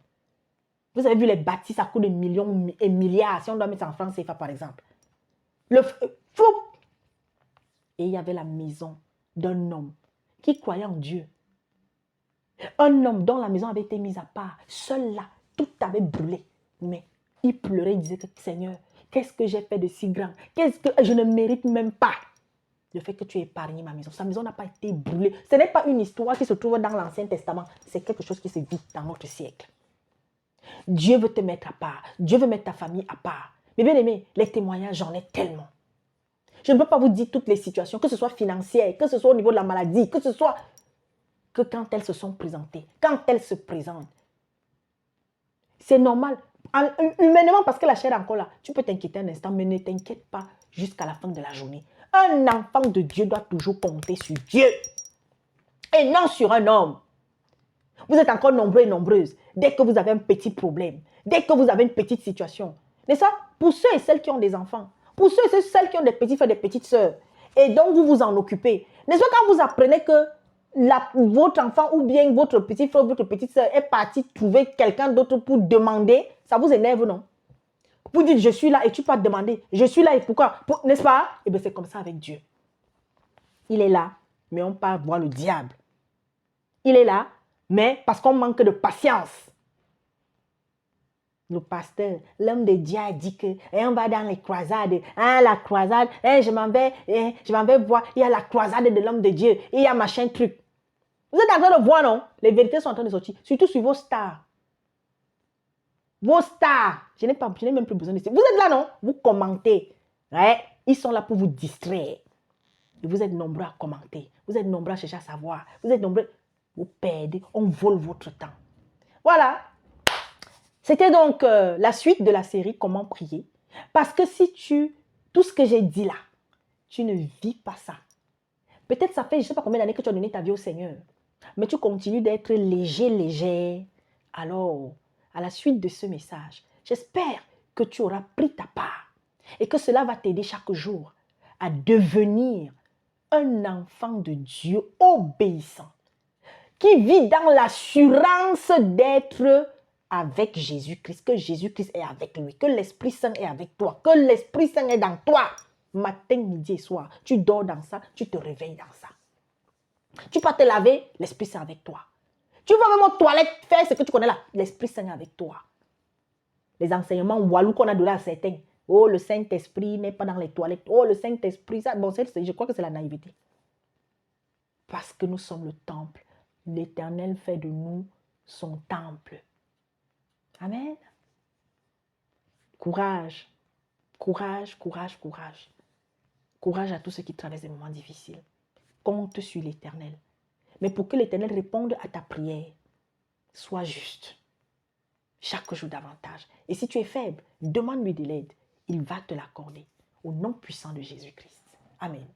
Vous avez vu les bâtisses à coups de millions et milliards, si on doit mettre en France CFA par exemple. Le fou. Et il y avait la maison d'un homme qui croyait en Dieu. Un homme dont la maison avait été mise à part. Seul là, tout avait brûlé. Mais il pleurait, il disait que Seigneur, qu'est-ce que j'ai fait de si grand? Qu'est-ce que je ne mérite même pas? Le fait que tu aies épargné ma maison. Sa maison n'a pas été brûlée. Ce n'est pas une histoire qui se trouve dans l'Ancien Testament. C'est quelque chose qui se vit dans notre siècle. Dieu veut te mettre à part. Dieu veut mettre ta famille à part. Mais bien aimé, les témoignages, j'en ai tellement. Je ne peux pas vous dire toutes les situations, que ce soit financière, que ce soit au niveau de la maladie, que ce soit... Que quand elles se sont présentées, quand elles se présentent, c'est normal. Humainement, parce que la chair est encore là. Tu peux t'inquiéter un instant, mais ne t'inquiète pas jusqu'à la fin de la journée. Un enfant de Dieu doit toujours compter sur Dieu et non sur un homme. Vous êtes encore nombreux et nombreuses. Dès que vous avez un petit problème, dès que vous avez une petite situation, n'est-ce pas? Pour ceux et celles qui ont des enfants, pour ceux et celles qui ont des petits frères, des petites sœurs, et donc vous vous en occupez. N'est-ce pas quand vous apprenez que votre enfant ou bien votre petit frère, votre petite sœur est parti trouver quelqu'un d'autre pour demander, ça vous énerve, non? Vous dites, je suis là et tu peux te demander, je suis là et pourquoi? N'est-ce pas? Eh bien, c'est comme ça avec Dieu. Il est là, mais on part voir le diable. Il est là, mais parce qu'on manque de patience. Le pasteur, l'homme de Dieu a dit que on va dans les croisades. La croisade, je m'en vais voir, il y a la croisade de l'homme de Dieu, il y a machin truc. Vous êtes en train de voir, non? Les vérités sont en train de sortir, surtout sur vos stars. Vos stars. Je n'ai même plus besoin de ça. Vous êtes là, non? Vous commentez. Ouais? Ils sont là pour vous distraire. Et vous êtes nombreux à commenter. Vous êtes nombreux à chercher à savoir. Vous êtes nombreux. Vous perdez. On vole votre temps. Voilà. C'était donc la suite de la série Comment prier. Parce que si tout ce que j'ai dit là, tu ne vis pas ça. Peut-être ça fait je ne sais pas combien d'années que tu as donné ta vie au Seigneur. mais tu continues d'être léger, légère, alors, à la suite de ce message, j'espère que tu auras pris ta part et que cela va t'aider chaque jour à devenir un enfant de Dieu obéissant, qui vit dans l'assurance d'être avec Jésus-Christ, que Jésus-Christ est avec lui, que l'Esprit Saint est avec toi, que l'Esprit Saint est dans toi. Matin, midi et soir, tu dors dans ça, tu te réveilles dans ça. Tu peux te laver, l'Esprit Saint est avec toi. Tu vas même aux toilettes faire ce que tu connais là, l'Esprit Saint est avec toi. Les enseignements walou qu'on a donné à certains. Oh, le Saint-Esprit n'est pas dans les toilettes. Oh, le Saint-Esprit, ça, bon, je crois que c'est la naïveté. Parce que nous sommes le temple. L'Éternel fait de nous son temple. Amen. Courage, courage, courage, courage. Courage à tous ceux qui traversent des moments difficiles. Compte sur l'Éternel. Mais pour que l'Éternel réponde à ta prière, sois juste. Chaque jour davantage. Et si tu es faible, demande-lui de l'aide. Il va te l'accorder. Au nom puissant de Jésus-Christ. Amen.